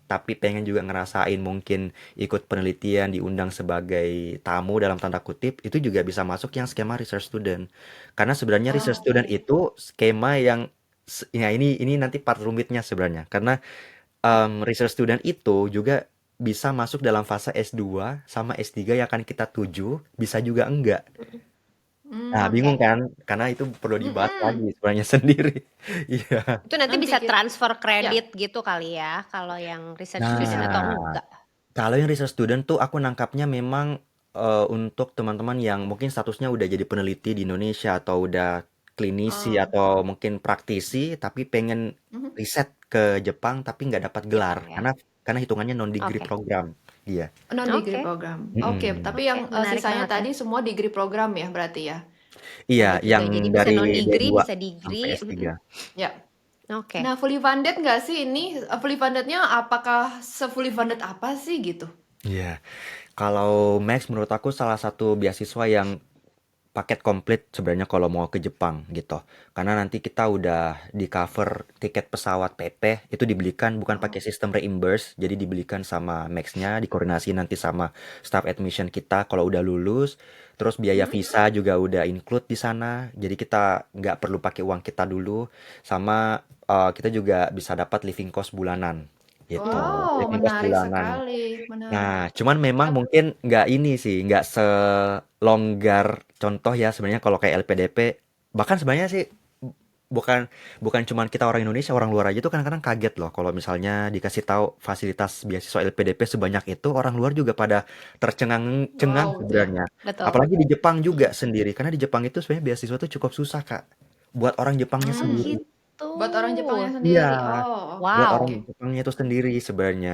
tapi pengen juga ngerasain mungkin ikut penelitian, diundang sebagai tamu dalam tanda kutip, itu juga bisa masuk yang skema research student. Karena sebenarnya research student Oke. itu skema yang, ya ini nanti part rumitnya sebenarnya. Karena Ya. research student itu juga bisa masuk dalam fase S2 sama S3 yang akan kita tuju, bisa juga enggak. Nah, Hmm, bingung Oke. kan? Karena itu perlu dibahas lagi mm-mm. sebenarnya sendiri. Iya. Itu nanti Nanti bisa kita, transfer ya. kredit gitu kali ya, kalau yang research student Bisa. atau Nah, enggak? kalau yang research student tuh aku nangkapnya memang untuk teman-teman yang mungkin statusnya udah jadi peneliti di Indonesia atau udah klinisi Oh, atau mungkin praktisi tapi pengen mhm. riset ke Jepang tapi nggak dapat gelar Jepang ya. karena hitungannya non degree Oke. program. Iya. Non degree Oke. program. Oke, Mm-mm. tapi Oke, yang menarik sisanya banget ya. tadi semua degree program ya berarti ya. Iya, Ada juga. yang Jadi bisa dari non degree, D2 bisa sampai degree. S3. Ya. Oke. Nah, fully funded nggak sih ini? Fully fundednya apakah se-fully funded apa sih gitu? Iya. Kalau Max menurut aku salah satu beasiswa yang paket komplit sebenarnya kalau mau ke Jepang gitu. Karena nanti kita udah di cover tiket pesawat PP itu dibelikan bukan pakai Oh. sistem reimburse, jadi dibelikan sama Max-nya, dikoordinasi nanti sama staff admission kita kalau udah lulus. Terus biaya Hmm? visa juga udah include di sana, jadi kita nggak perlu pakai uang kita dulu. Sama kita juga bisa dapat living cost bulanan gitu, Wow, living cost menarik bulanan. sekali, menarik. Nah, cuman memang Tap- mungkin nggak ini sih, nggak selonggar contoh ya sebenarnya kalau kayak LPDP. Bahkan sebenarnya sih bukan bukan cuman kita orang Indonesia, orang luar aja tuh kadang-kadang kaget loh kalau misalnya dikasih tahu fasilitas beasiswa LPDP sebanyak itu, orang luar juga pada tercengang-cengang Wow, ya. sebenarnya. Betul. Apalagi di Jepang juga Mm-mm. sendiri, karena di Jepang itu sebenarnya beasiswa tuh cukup susah, Kak. Buat orang Jepangnya Oh Hmm. sendiri. gitu. Buat orang Jepangnya Iya. sendiri. Oh, oke, Buat Wow. orang oke. Jepangnya itu sendiri sebenarnya.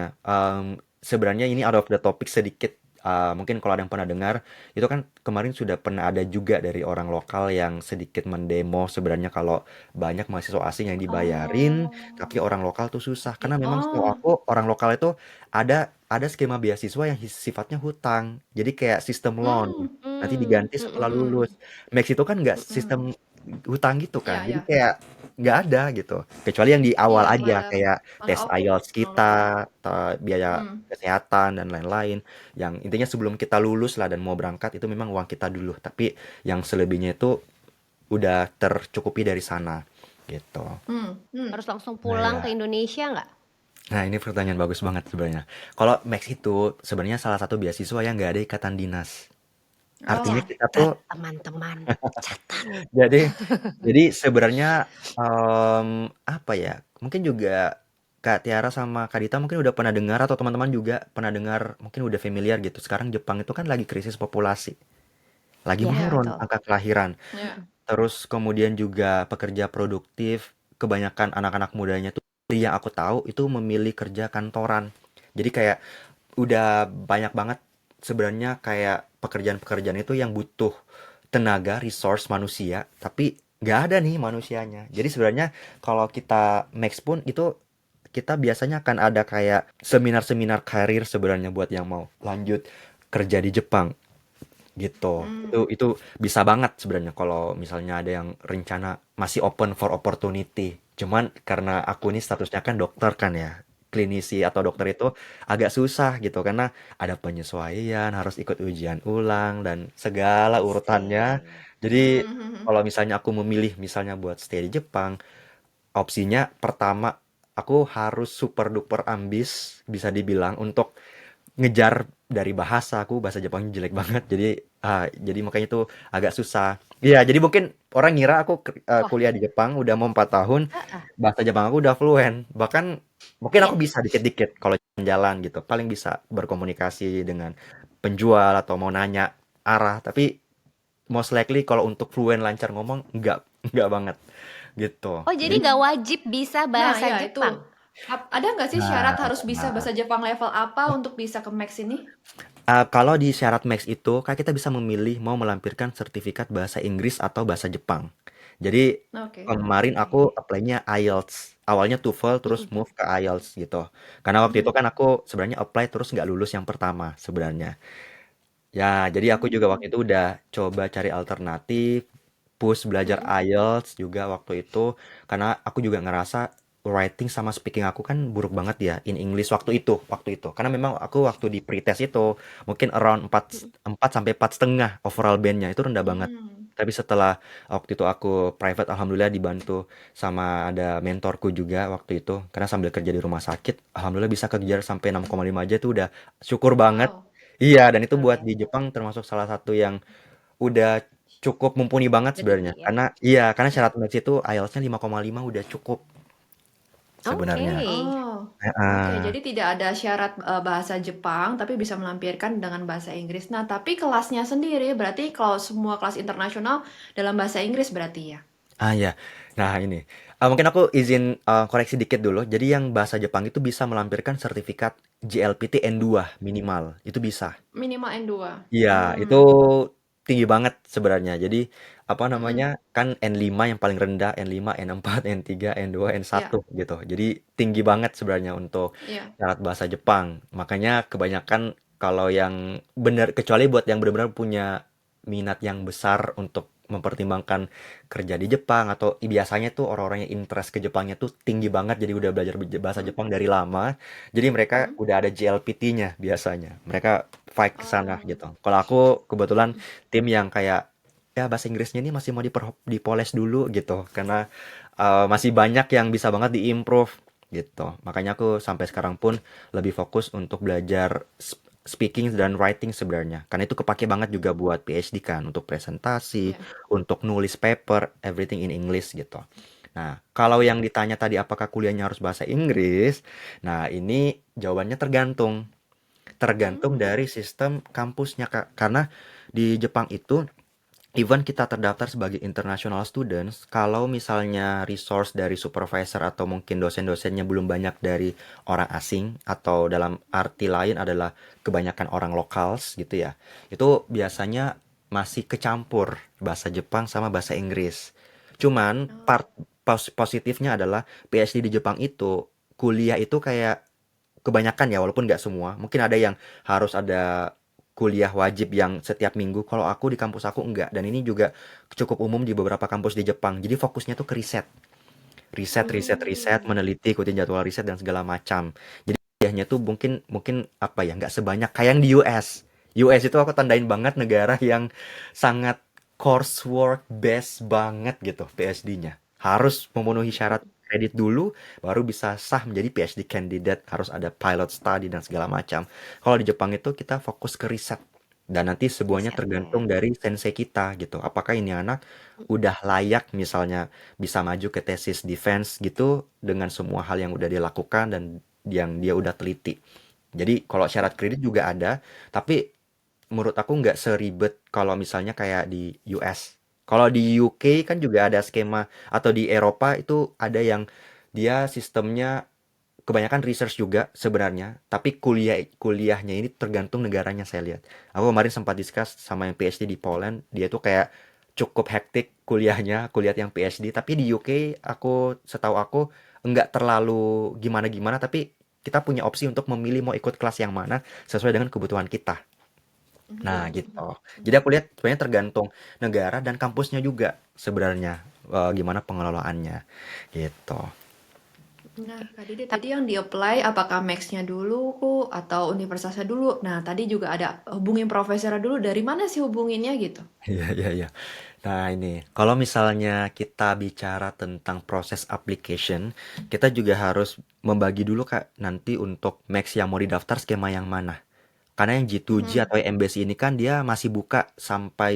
Sebenarnya ini out of the topic sedikit. Mungkin kalau ada yang pernah dengar, itu kan kemarin sudah pernah ada juga dari orang lokal yang sedikit mendemo sebenarnya kalau banyak mahasiswa asing yang dibayarin, Oh, tapi orang lokal tuh susah. Karena memang setahu oh, aku orang lokal itu ada skema beasiswa yang sifatnya hutang. Jadi kayak sistem loan. hmm, Nanti Hmm. diganti setelah mm-mm, lulus. Max itu kan nggak mm-mm. sistem hutang gitu kan. Ya, Jadi ya, kayak nggak ada gitu. Kecuali yang di awal iya, aja malah, kayak malah tes oke IELTS orang lokal. kita, biaya Hmm. kesehatan dan lain-lain. Yang intinya sebelum kita lulus lah dan mau berangkat itu memang uang kita dulu. Tapi yang selebihnya itu udah tercukupi dari sana gitu. Harus langsung Nah pulang ya. ke Indonesia nggak? Nah ini pertanyaan bagus banget sebenarnya. Kalau Max itu sebenarnya salah satu beasiswa yang nggak ada ikatan dinas. Artinya Oh, kita Catat, tuh teman-teman. Catat. jadi jadi sebenarnya apa ya? Mungkin juga Kak Tiara sama Kak Dita mungkin udah pernah dengar atau teman-teman juga pernah dengar, mungkin udah familiar gitu. Sekarang Jepang itu kan lagi krisis populasi, lagi Ya, ya, menurun betul. angka kelahiran. ya. Terus kemudian juga pekerja produktif, kebanyakan anak-anak mudanya tuh yang aku tahu itu memilih kerja kantoran. Jadi kayak udah banyak banget sebenarnya kayak pekerjaan-pekerjaan itu yang butuh tenaga, resource manusia, tapi nggak ada nih manusianya. Jadi sebenarnya kalau kita Max pun itu kita biasanya akan ada kayak seminar-seminar karir sebenarnya buat yang mau lanjut kerja di Jepang gitu. Hmm. Itu bisa banget sebenarnya kalau misalnya ada yang rencana masih open for opportunity. Cuman karena aku ini statusnya kan dokter kan ya. Klinisi atau dokter itu agak susah gitu karena ada penyesuaian, harus ikut ujian ulang dan segala urutannya. Pasti. Jadi Hmm. kalau misalnya aku memilih misalnya buat stay di Jepang, opsinya pertama aku harus super duper ambis bisa dibilang untuk ngejar dari bahasa. Aku bahasa Jepangnya jelek banget jadi makanya itu agak susah. Iya, jadi mungkin orang ngira aku Wah, kuliah di Jepang udah mau 4 tahun, heeh, bahasa Jepang aku udah fluent. Bahkan mungkin iya. aku bisa dikit-dikit kalau jalan gitu. Paling bisa berkomunikasi dengan penjual atau mau nanya arah, tapi most likely kalau untuk fluent lancar ngomong enggak banget gitu. Oh, jadi Jadi nggak wajib bisa Nah, bahasa ya itu. Jepang? Ada nggak sih syarat harus bisa nah, bahasa Jepang level apa untuk bisa ke Max ini? Kalau di syarat Max itu, kan kita bisa memilih mau melampirkan sertifikat bahasa Inggris atau bahasa Jepang. Jadi Oke. kemarin aku apply-nya IELTS. Awalnya TOEFL terus Mm-mm. move ke IELTS gitu. Karena waktu itu Hmm. kan aku sebenarnya apply terus nggak lulus yang pertama sebenarnya. Ya, jadi aku juga waktu Hmm. itu udah coba cari alternatif, push belajar Mm-mm. IELTS juga waktu itu, karena aku juga ngerasa writing sama speaking aku kan buruk banget ya in English waktu itu. Karena memang aku waktu di pretest itu mungkin around 4 Mm-mm. 4 sampai 4,5 overall bandnya itu rendah banget. Hmm. Tapi setelah waktu itu aku private, alhamdulillah dibantu sama ada mentorku juga waktu itu. Karena sambil kerja di rumah sakit, alhamdulillah bisa kejar sampai 6,5 aja itu udah syukur banget. Wow, Iya, dan itu Luar buat di biasa. Jepang termasuk salah satu yang udah cukup mumpuni banget Udah tinggi sebenarnya. ya? Karena syarat max itu IELTS-nya 5,5 udah cukup Oke. sebenarnya. oh, oke. Heeh. Jadi tidak ada syarat bahasa Jepang, tapi bisa melampirkan dengan bahasa Inggris. Nah, tapi kelasnya sendiri berarti kalau semua kelas internasional dalam bahasa Inggris berarti ya? Ya. Nah ini, mungkin aku izin koreksi dikit dulu. Jadi yang bahasa Jepang itu bisa melampirkan sertifikat JLPT N2 minimal. Itu bisa. Minimal N2. Iya, itu Hmm. tinggi banget sebenarnya. Jadi, apa namanya, Mm-mm. kan N5 yang paling rendah, N5, N4, N3, N2, N1 Ya, gitu. Jadi tinggi banget sebenarnya untuk ya. syarat bahasa Jepang. Makanya kebanyakan kalau yang benar, kecuali buat yang benar-benar punya minat yang besar untuk mempertimbangkan kerja di Jepang atau biasanya tuh orang-orang yang interest ke Jepangnya tuh tinggi banget jadi udah belajar bahasa Mm, Jepang dari lama. Jadi mereka mm. udah ada JLPT-nya biasanya. Mereka fight ke sana Oh. gitu. Kalau aku kebetulan tim yang kayak ya bahasa Inggrisnya ini masih mau dipoles dulu gitu karena masih banyak yang bisa banget diimprove gitu. Makanya aku sampai sekarang pun lebih fokus untuk belajar speaking dan writing sebenarnya. Karena itu kepake banget juga buat PhD kan untuk presentasi, Ya. untuk nulis paper, everything in English gitu. Nah, kalau yang ditanya tadi apakah kuliahnya harus bahasa Inggris, nah ini jawabannya tergantung. Tergantung Hmm. dari sistem kampusnya, Kak. Karena di Jepang itu, even kita terdaftar sebagai international students, kalau misalnya resource dari supervisor atau mungkin dosen-dosennya belum banyak dari orang asing, atau dalam arti lain adalah kebanyakan orang locals gitu ya, itu biasanya masih kecampur bahasa Jepang sama bahasa Inggris. Cuman Oh. part positifnya adalah PhD di Jepang itu, kuliah itu kayak kebanyakan ya walaupun nggak semua mungkin ada yang harus ada kuliah wajib yang setiap minggu kalau aku di kampus aku enggak dan ini juga cukup umum di beberapa kampus di Jepang jadi fokusnya tuh ke riset riset riset riset Hmm. meneliti ikutin jadwal riset dan segala macam jadi kuliahnya tuh mungkin mungkin apa ya nggak sebanyak kayak yang di US US itu aku tandain banget negara yang sangat coursework based banget gitu PhD-nya harus memenuhi syarat kredit dulu baru bisa sah menjadi PhD candidate harus ada pilot study dan segala macam kalau di Jepang itu kita fokus ke riset dan nanti semuanya Risetnya. tergantung dari sensei kita gitu apakah ini anak udah layak misalnya bisa maju ke tesis defense gitu dengan semua hal yang udah dia lakukan dan yang dia udah teliti jadi kalau syarat kredit juga ada tapi menurut aku nggak seribet kalau misalnya kayak di US. Kalau di UK kan juga ada skema atau di Eropa itu ada yang dia sistemnya kebanyakan research juga sebenarnya, tapi kuliahnya ini tergantung negaranya saya lihat. Aku kemarin sempat discuss sama yang PhD di Poland, dia tuh kayak cukup hektik kuliahnya, kuliah yang PhD, tapi di UK aku setahu aku nggak terlalu gimana-gimana, tapi kita punya opsi untuk memilih mau ikut kelas yang mana sesuai dengan kebutuhan kita. Nah, gitu. Jadi aku lihat sebenarnya tergantung negara dan kampusnya juga sebenarnya gimana pengelolaannya gitu. Nah, Kak Didi Tapi tadi yang di-apply apakah Max-nya dulu atau universitasnya dulu? Nah, tadi juga ada hubungin profesornya dulu. Dari mana sih hubunginnya gitu? Iya, iya, iya. Nah, ini kalau misalnya kita bicara tentang proses application, kita juga harus membagi dulu Kak nanti untuk Max yang mau didaftar skema yang mana. Karena yang G2G Mhm. atau MBC ini kan dia masih buka sampai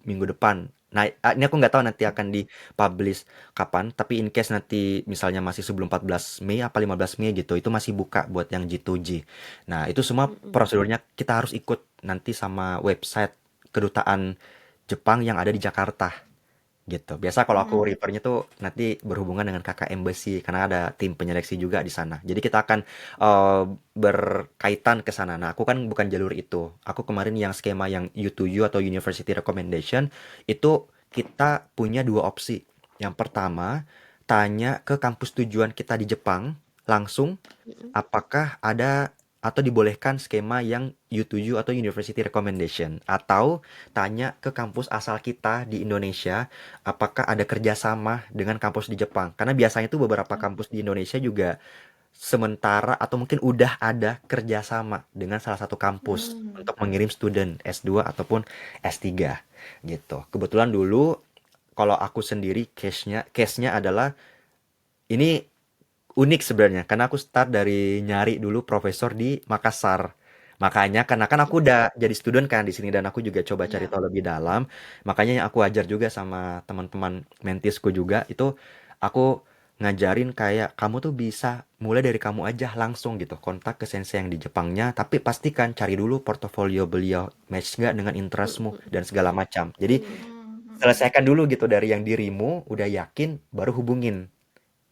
minggu depan. Nah, ini aku nggak tahu nanti akan dipublish kapan, tapi in case nanti misalnya masih sebelum 14 Mei apa 15 Mei gitu, itu masih buka buat yang G2G. Nah, itu semua prosedurnya kita harus ikut nanti sama website kedutaan Jepang yang ada di Jakarta gitu. Biasa kalau aku Mhm. refernya tuh nanti berhubungan dengan kakak embassy karena ada tim penyeleksi juga di sana. Jadi kita akan berkaitan ke sana. Nah, aku kan bukan jalur itu. Aku kemarin yang skema yang U2U atau University Recommendation itu kita punya dua opsi. Yang pertama, tanya ke kampus tujuan kita di Jepang langsung apakah ada atau dibolehkan skema yang U2U atau University Recommendation atau tanya ke kampus asal kita di Indonesia apakah ada kerjasama dengan kampus di Jepang karena biasanya tuh beberapa kampus di Indonesia juga sementara atau mungkin udah ada kerjasama dengan salah satu kampus Hmm. untuk mengirim student S2 ataupun S3 gitu. Kebetulan dulu kalau aku sendiri case-nya adalah ini unik sebenarnya karena aku start dari nyari dulu profesor di Makassar. Makanya karena kan aku udah jadi student kan di sini dan aku juga coba cari Ya. tahu lebih dalam. Makanya yang aku ajar juga sama teman-teman mentisku juga itu aku ngajarin kayak kamu tuh bisa mulai dari kamu aja langsung gitu kontak ke sensei yang di Jepangnya tapi pastikan cari dulu portofolio beliau match nggak dengan interestmu dan segala macam. Jadi Hmm. selesaikan dulu gitu dari yang dirimu udah yakin baru hubungin.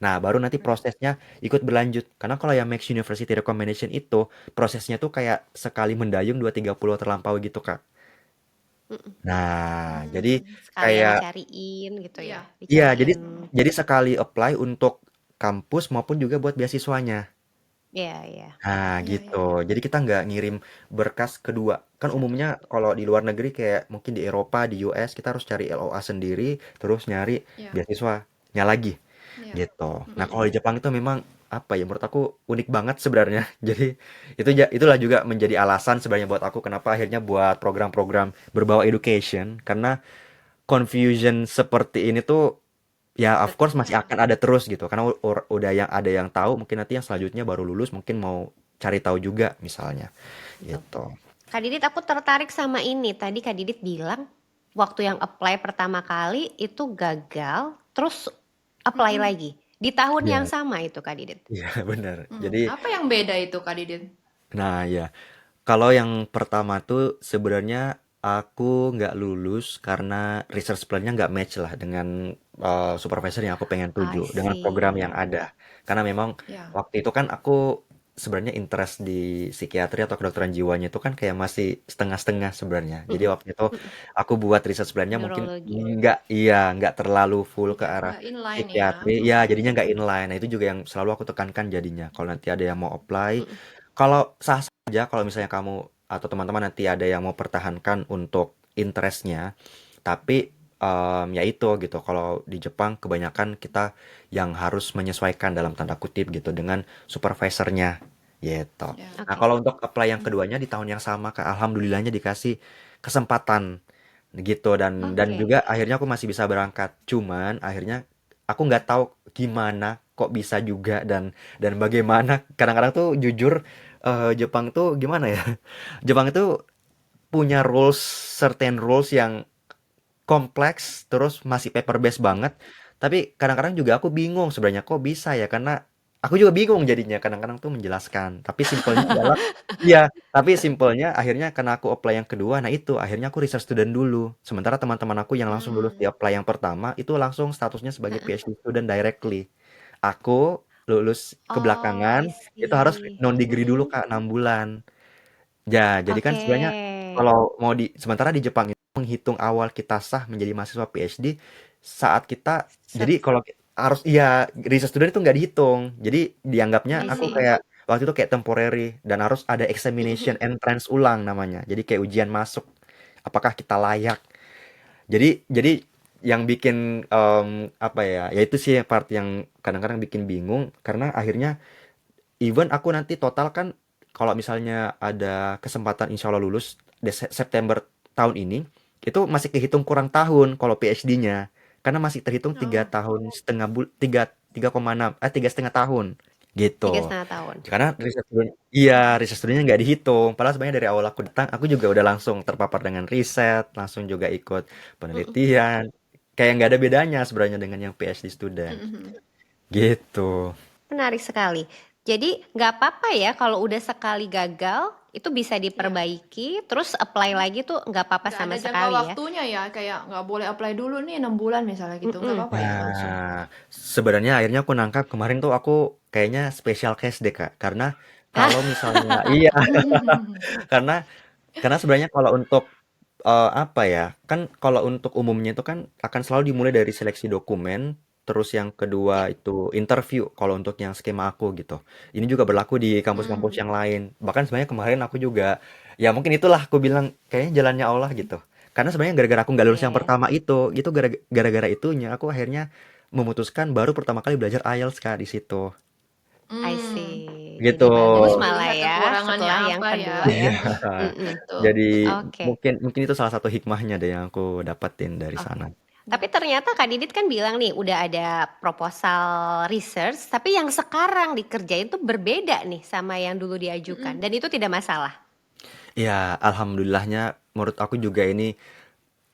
Nah, baru nanti prosesnya ikut berlanjut. Karena kalau yang Max University Recommendation itu, prosesnya tuh kayak sekali mendayung 230 terlampau gitu, Kak. Nah, jadi Hmm. sekalian kayak, dicariin gitu ya, Iya. iya, jadi dicariin. jadi sekali apply untuk kampus maupun juga buat beasiswanya. Iya, iya. Nah, Iya, gitu. iya, iya. Jadi kita nggak ngirim berkas kedua. Kan Satu. umumnya kalau di luar negeri kayak mungkin di Eropa, di US, kita harus cari LOA sendiri, terus nyari Iya. beasiswanya lagi. Iya. Gitu. Nah, kalau Mm-mm. di Jepang itu memang apa ya menurut aku unik banget sebenarnya. Jadi itulah juga menjadi alasan sebenarnya buat aku kenapa akhirnya buat program-program berbau education karena confusion seperti ini tuh ya of course masih Iya. akan ada terus gitu. Karena udah yang ada yang tahu mungkin nanti yang selanjutnya baru lulus mungkin mau cari tahu juga misalnya Betul. gitu. Kak Didit, aku tertarik sama ini. Tadi Kak Didit bilang waktu yang apply pertama kali itu gagal, terus apply Mm-mm. lagi. Di tahun yang Iya, sama itu Kak Didit. iya benar. Hmm. Jadi Apa yang beda itu, Kak Didin? nah ya kalau yang pertama tuh sebenarnya aku nggak lulus karena research plan-nya nggak match lah dengan supervisor yang aku pengen tuju I dengan program yang see. ada. Karena memang Ya. waktu itu kan aku sebenarnya interest di psikiatri atau kedokteran jiwanya itu kan kayak masih setengah-setengah sebenarnya. Jadi Mm-mm. waktu itu Mm-mm. aku buat research plan-nya mungkin Neurologi. nggak terlalu full ke arah Nggak inline ya. psikiatri. Ya Mm-mm. jadinya nggak inline. Nah itu juga yang selalu aku tekankan jadinya. Kalau nanti ada yang mau apply, Mm-mm. kalau sah aja kalau misalnya kamu atau teman-teman nanti ada yang mau pertahankan untuk interestnya, tapi ya itu gitu. Kalau di Jepang kebanyakan kita yang harus menyesuaikan dalam tanda kutip gitu dengan supervisornya gitu. Ya. Nah Oke. kalau untuk apply yang keduanya di tahun yang sama, Kak, alhamdulillahnya dikasih kesempatan gitu dan Oke. juga akhirnya aku masih bisa berangkat. Cuman akhirnya aku nggak tahu gimana kok bisa juga dan bagaimana kadang-kadang tuh jujur Jepang tuh gimana ya? Jepang itu punya certain rules yang kompleks terus masih paper based banget. Tapi kadang-kadang juga aku bingung sebenarnya kok bisa ya karena aku juga bingung jadinya kadang-kadang tuh menjelaskan. Tapi simpelnya adalah iya, tapi simpelnya akhirnya karena aku apply yang kedua, nah itu akhirnya aku research student dulu. Sementara teman-teman aku yang langsung lulus di Hmm. apply yang pertama itu langsung statusnya sebagai Heeh. PhD student directly. Aku lulus Oh, I kebelakangan itu harus see. non degree dulu Mm-mm. Kak 6 bulan. Ya, jadi kan Oke. sebenarnya kalau mau sementara di Jepang itu menghitung awal kita sah menjadi mahasiswa PhD saat kita jadi kalau Set. harus iya, research student itu nggak dihitung. Jadi dianggapnya I aku Hmm. see. kayak waktu itu kayak temporary dan harus ada examination entrance ulang namanya. Jadi kayak ujian masuk. Apakah kita layak? Jadi yang bikin apa ya? Ya itu sih part yang kadang-kadang bikin bingung karena akhirnya even aku nanti total kan kalau misalnya ada kesempatan insya Allah lulus September tahun ini itu masih kehitung kurang tahun kalau PhD-nya karena masih terhitung Oh. 3,6 tahun Tiga gitu. setengah tahun. Karena riset studinya nggak dihitung. Padahal sebenarnya dari awal aku datang, aku juga udah langsung terpapar dengan riset, langsung juga ikut Mm-mm. penelitian. Kayak nggak ada bedanya sebenarnya dengan yang PhD student. Mhm. Gitu. Menarik sekali. Jadi nggak apa-apa ya kalau udah sekali gagal itu bisa Iya. diperbaiki, terus apply lagi tuh nggak apa-apa Nggak sama ada jangka sekali ya. waktunya ya, kayak nggak boleh apply dulu nih 6 bulan misalnya gitu, nggak Mm-mm. apa-apa ya langsung. Nah, sebenarnya akhirnya aku nangkap kemarin tuh aku kayaknya special case deh Kak. Karena kalau misalnya iya, karena sebenarnya kalau untuk apa ya? Kan kalau untuk umumnya itu kan akan selalu dimulai dari seleksi dokumen, terus yang kedua Ya. itu interview kalau untuk yang skema aku gitu. Ini juga berlaku di kampus-kampus Hmm. yang lain. Bahkan sebenarnya kemarin aku juga ya mungkin itulah aku bilang kayaknya jalannya Allah gitu. Karena sebenarnya gara-gara aku nggak lulus yang Oke. pertama itu gara-gara itunya aku akhirnya memutuskan baru pertama kali belajar IELTS Kak di situ. I Hmm. see. Gitu. Jadi Jadi bagus udah malah lihat ya kekurangannya setelah yang apa ya. kedua Iya. ya. Mm-mm. Betul. Jadi Oke. mungkin mungkin itu salah satu hikmahnya deh yang aku dapetin dari Oke. sana. Tapi ternyata Kak Didit kan bilang nih udah ada proposal research, tapi yang sekarang dikerjain tuh berbeda nih sama yang dulu diajukan. Mm-mm. Dan itu tidak masalah. Ya, alhamdulillahnya menurut aku juga ini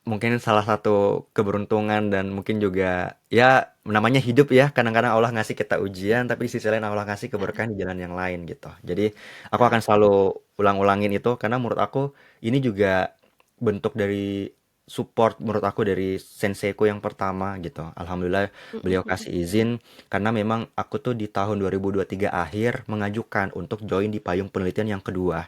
mungkin salah satu keberuntungan dan mungkin juga ya namanya hidup ya. Kadang-kadang Allah ngasih kita ujian, tapi di sisi lain Allah ngasih Ya. keberkahan di jalan yang lain gitu. Jadi aku akan Oke. selalu ulang-ulangin itu karena menurut aku ini juga bentuk dari support menurut aku dari senseiku yang pertama gitu. Alhamdulillah beliau Mm-mm. kasih izin karena memang aku tuh di tahun 2023 akhir mengajukan untuk join di payung penelitian yang kedua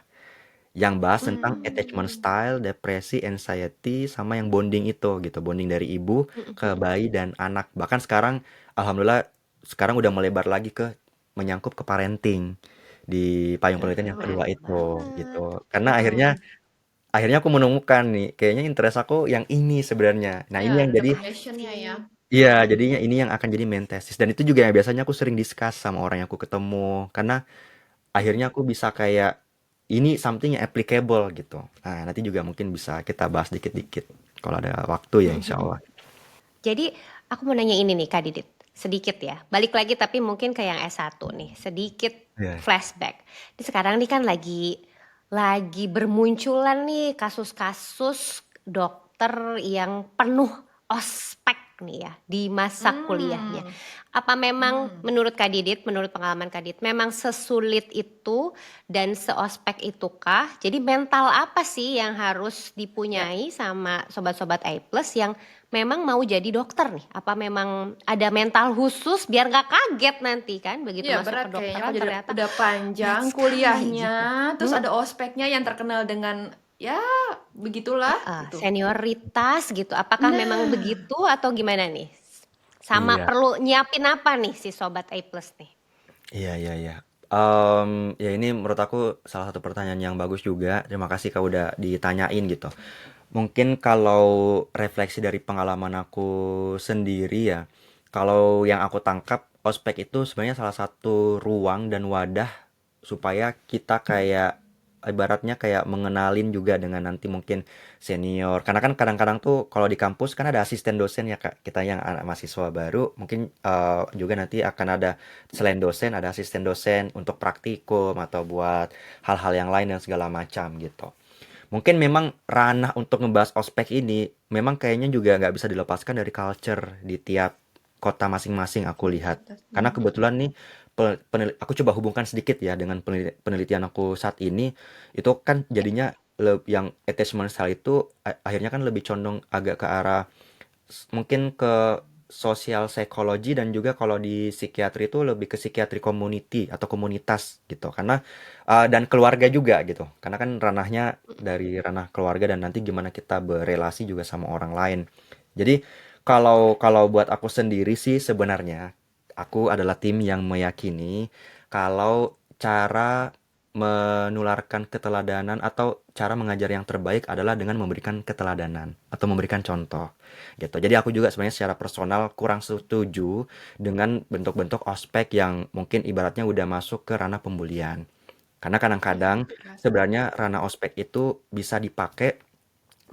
yang bahas tentang attachment Hmm. style, depresi, anxiety, sama yang bonding itu gitu, bonding dari ibu ke Mm-mm. bayi dan anak. Bahkan sekarang, alhamdulillah, sekarang udah melebar lagi ke menyangkut ke parenting di payung penelitian yang kedua Keren itu banget. gitu. Karena akhirnya Mm-mm. akhirnya aku menemukan nih, kayaknya interest aku yang ini sebenarnya. Nah ini Ya, yang dapet jadi I passionnya ya. see. iya, jadinya ini yang akan jadi main thesis dan itu juga yang biasanya aku sering discuss sama orang yang aku ketemu karena akhirnya aku bisa kayak ini something yang applicable gitu. Nah, nanti juga mungkin bisa kita bahas dikit-dikit kalau ada waktu ya insya Allah. Jadi aku mau nanya ini nih Kak Didit, sedikit ya. Balik lagi tapi mungkin ke yang S1 nih, sedikit Iya. flashback. Di sekarang nih kan lagi bermunculan nih kasus-kasus dokter yang penuh ospek nih ya di masa kuliahnya. Hmm. Apa memang Hmm. menurut Kak Didit, menurut pengalaman Kak Didit, memang sesulit itu dan seospek itukah? Jadi mental apa sih yang harus Ya. dipunyai sama sobat-sobat A plus yang memang mau jadi dokter nih? Apa memang ada mental khusus biar nggak kaget nanti kan begitu Iya, masuk berat kayaknya kalau kedokteran jadi ternyata udah berat panjang sekali kuliahnya, gitu. terus ada ospeknya yang terkenal dengan ya begitulah gitu. Senioritas gitu. Apakah memang Nah, begitu atau gimana nih? Sama Iya, perlu nyiapin apa nih si sobat A plus nih? iya, iya, iya. Ya ini menurut aku salah satu pertanyaan yang bagus juga. Terima kasih kau udah ditanyain gitu. Mungkin kalau refleksi dari pengalaman aku sendiri ya, kalau yang aku tangkap, ospek itu sebenarnya salah satu ruang dan wadah supaya kita kayak ibaratnya kayak mengenalin juga dengan nanti mungkin senior. Karena kan kadang-kadang tuh kalau di kampus kan ada asisten dosen ya Kak. Kita yang anak mahasiswa baru mungkin juga nanti akan ada selain dosen ada asisten dosen untuk praktikum atau buat hal-hal yang lain dan segala macam gitu. Mungkin memang ranah untuk ngebahas ospek ini memang kayaknya juga nggak bisa dilepaskan dari culture di tiap kota masing-masing aku lihat. Karena hmm. kebetulan nih aku coba hubungkan sedikit ya dengan penelitian aku saat ini itu kan Ya. jadinya yang attachment style itu akhirnya kan lebih condong agak ke arah mungkin ke sosial psikologi dan juga kalau di psikiatri itu lebih ke psikiatri community atau komunitas gitu karena dan keluarga juga gitu karena kan ranahnya dari ranah keluarga dan nanti gimana kita berelasi juga sama orang lain jadi Kalau kalau buat aku sendiri sih sebenarnya, aku adalah tim yang meyakini kalau cara menularkan keteladanan atau cara mengajar yang terbaik adalah dengan memberikan keteladanan atau memberikan contoh gitu. Jadi aku juga sebenarnya secara personal kurang setuju dengan bentuk-bentuk ospek yang mungkin ibaratnya udah masuk ke ranah pembulian. Karena kadang-kadang Kekerasan. sebenarnya ranah ospek itu bisa dipakai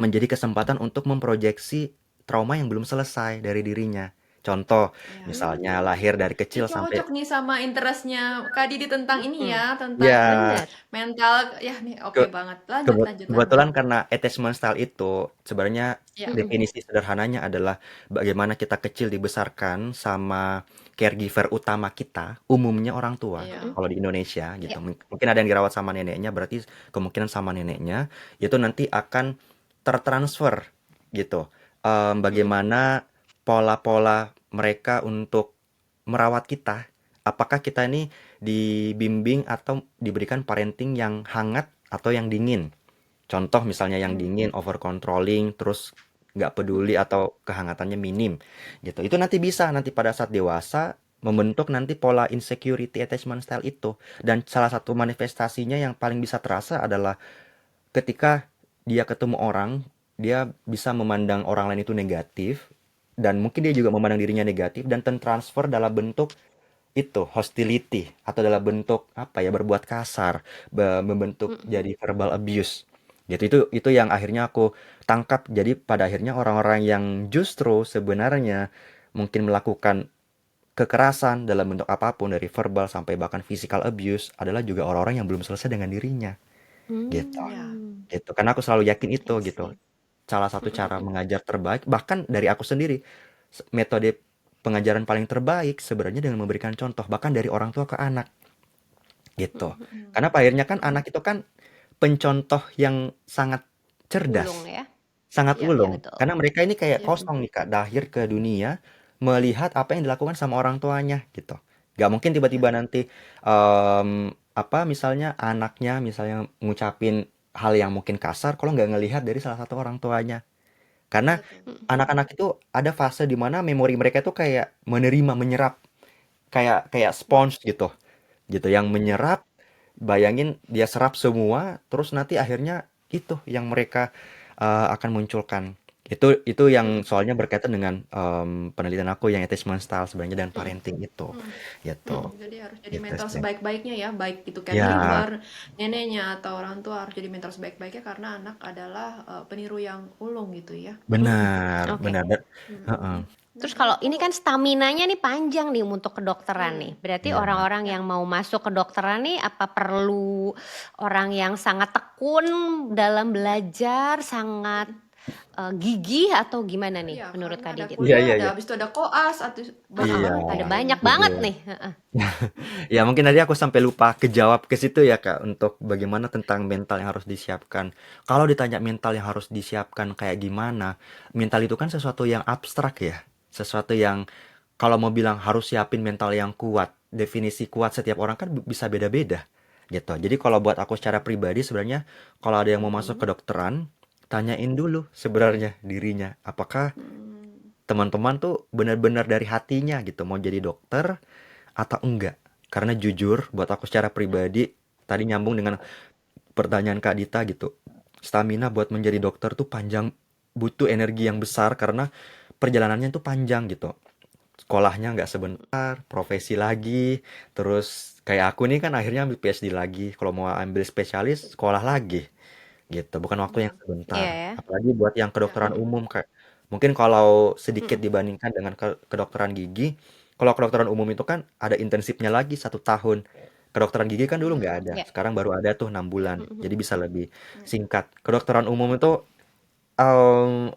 menjadi kesempatan untuk memproyeksi trauma yang belum selesai dari dirinya. Contoh, Ya. misalnya lahir dari Ini kecil sampai cocok nih sama interestnya Kak Didi tentang ini Mm, ya, tentang ya bener. mental. Ya nih, oke ke banget. Lanjut, lanjut, lanjut. kebetulan karena attachment style itu sebenarnya Ya. Mm-mm. definisi sederhananya adalah bagaimana kita kecil dibesarkan sama caregiver utama kita, umumnya orang tua. Iya. Mm-mm. Kalau di Indonesia gitu, Ya. mungkin ada yang dirawat sama neneknya, berarti kemungkinan sama neneknya itu nanti akan tertransfer gitu. Mm. Bagaimana pola-pola mereka untuk merawat kita? Apakah kita ini dibimbing atau diberikan parenting yang hangat atau yang dingin? Contoh misalnya yang Mm. dingin, over controlling, terus nggak peduli atau kehangatannya minim gitu. Itu nanti bisa nanti pada saat dewasa membentuk nanti pola insecurity attachment style itu. Dan salah satu manifestasinya yang paling bisa terasa adalah ketika dia ketemu orang, dia bisa memandang orang lain itu negatif dan mungkin dia juga memandang dirinya negatif dan tertransfer dalam bentuk itu hostility atau dalam bentuk apa ya berbuat kasar, membentuk Mm-mm. jadi verbal abuse. Gitu itu yang akhirnya aku tangkap. Jadi pada akhirnya orang-orang yang justru sebenarnya mungkin melakukan kekerasan dalam bentuk apapun dari verbal sampai bahkan physical abuse adalah juga orang-orang yang belum selesai dengan dirinya gitu. Ya. Gitu. Karena aku selalu yakin itu I gitu. see. Salah satu cara Mm-mm. mengajar terbaik bahkan dari aku sendiri metode pengajaran paling terbaik sebenarnya dengan memberikan contoh bahkan dari orang tua ke anak gitu. Mm-mm. Mm. Karena pada akhirnya kan Mm. anak itu kan pencontoh yang sangat Ulung cerdas, ya. sangat Ya. Ya ulung. betul. Karena mereka ini kayak Ya. kosong nih Kak, lahir ke dunia melihat apa yang dilakukan sama orang tuanya gitu. Gak mungkin Ya. tiba-tiba nanti apa misalnya anaknya misalnya ngucapin hal yang mungkin kasar kalau nggak ngelihat dari salah satu orang tuanya. Karena Betul. Mm-mm. anak-anak itu ada fase di mana memori mereka itu kayak menerima, menyerap kayak kayak sponge gitu. Gitu yang Ya. menyerap, bayangin dia serap semua terus nanti akhirnya itu yang mereka akan munculkan. Itu yang Mm. soalnya berkaitan dengan penelitian aku yang attachment style sebenarnya dan Mm. parenting itu Mm. gitu. Mm. Jadi harus jadi Gitu mentor sih. sebaik-baiknya ya, baik itu Ya, caregiver, neneknya atau orang tua harus jadi mentor sebaik-baiknya karena anak adalah peniru yang ulung gitu ya. benar, Oke. benar. Heeh. Mm. Terus Nah, kalau ini aku kan staminanya nih panjang nih untuk kedokteran nih. Berarti Iya. orang-orang ya. yang mau masuk kedokteran nih apa perlu orang yang sangat tekun dalam belajar, sangat gigih atau gimana nih Iya, menurut karena Kak ada Didit? Iya, kuliah, iya, ada iya. habis itu ada koas, atau banyak Heeh, Iya, banget ada kriterianya. banyak banget betul. nih. Heeh. Ya mungkin tadi aku sampai lupa kejawab ke situ ya Kak untuk bagaimana tentang mental yang harus disiapkan. Kalau ditanya mental yang harus disiapkan kayak gimana, mental itu kan sesuatu yang abstrak ya. Sesuatu yang kalau mau bilang harus siapin mental yang kuat, definisi kuat setiap orang kan bisa beda-beda gitu. Jadi kalau buat aku secara pribadi sebenarnya kalau ada yang mau masuk Mm-mm. ke dokteran, tanyain dulu sebenarnya dirinya, apakah Mm. teman-teman tuh benar-benar dari hatinya gitu mau jadi dokter atau enggak. Karena jujur buat aku secara pribadi tadi nyambung dengan pertanyaan Kak Dita gitu. Stamina buat menjadi dokter tuh panjang, butuh energi yang besar karena perjalanannya tuh panjang gitu. Sekolahnya nggak sebentar, profesi lagi, terus kayak aku nih kan akhirnya ambil PhD lagi. Kalau mau ambil spesialis, sekolah lagi gitu. Bukan waktu yang Iya sebentar. ya. Apalagi buat yang Ya. kedokteran umum kayak mungkin kalau sedikit Mm-mm. dibandingkan dengan kedokteran gigi, kalau kedokteran umum itu kan ada intensifnya lagi 1 tahun. Kedokteran gigi kan dulu nggak Mm. ada, Ya. sekarang baru ada tuh 6 bulan, Mm-mm. jadi bisa lebih Mm. singkat. Kedokteran umum itu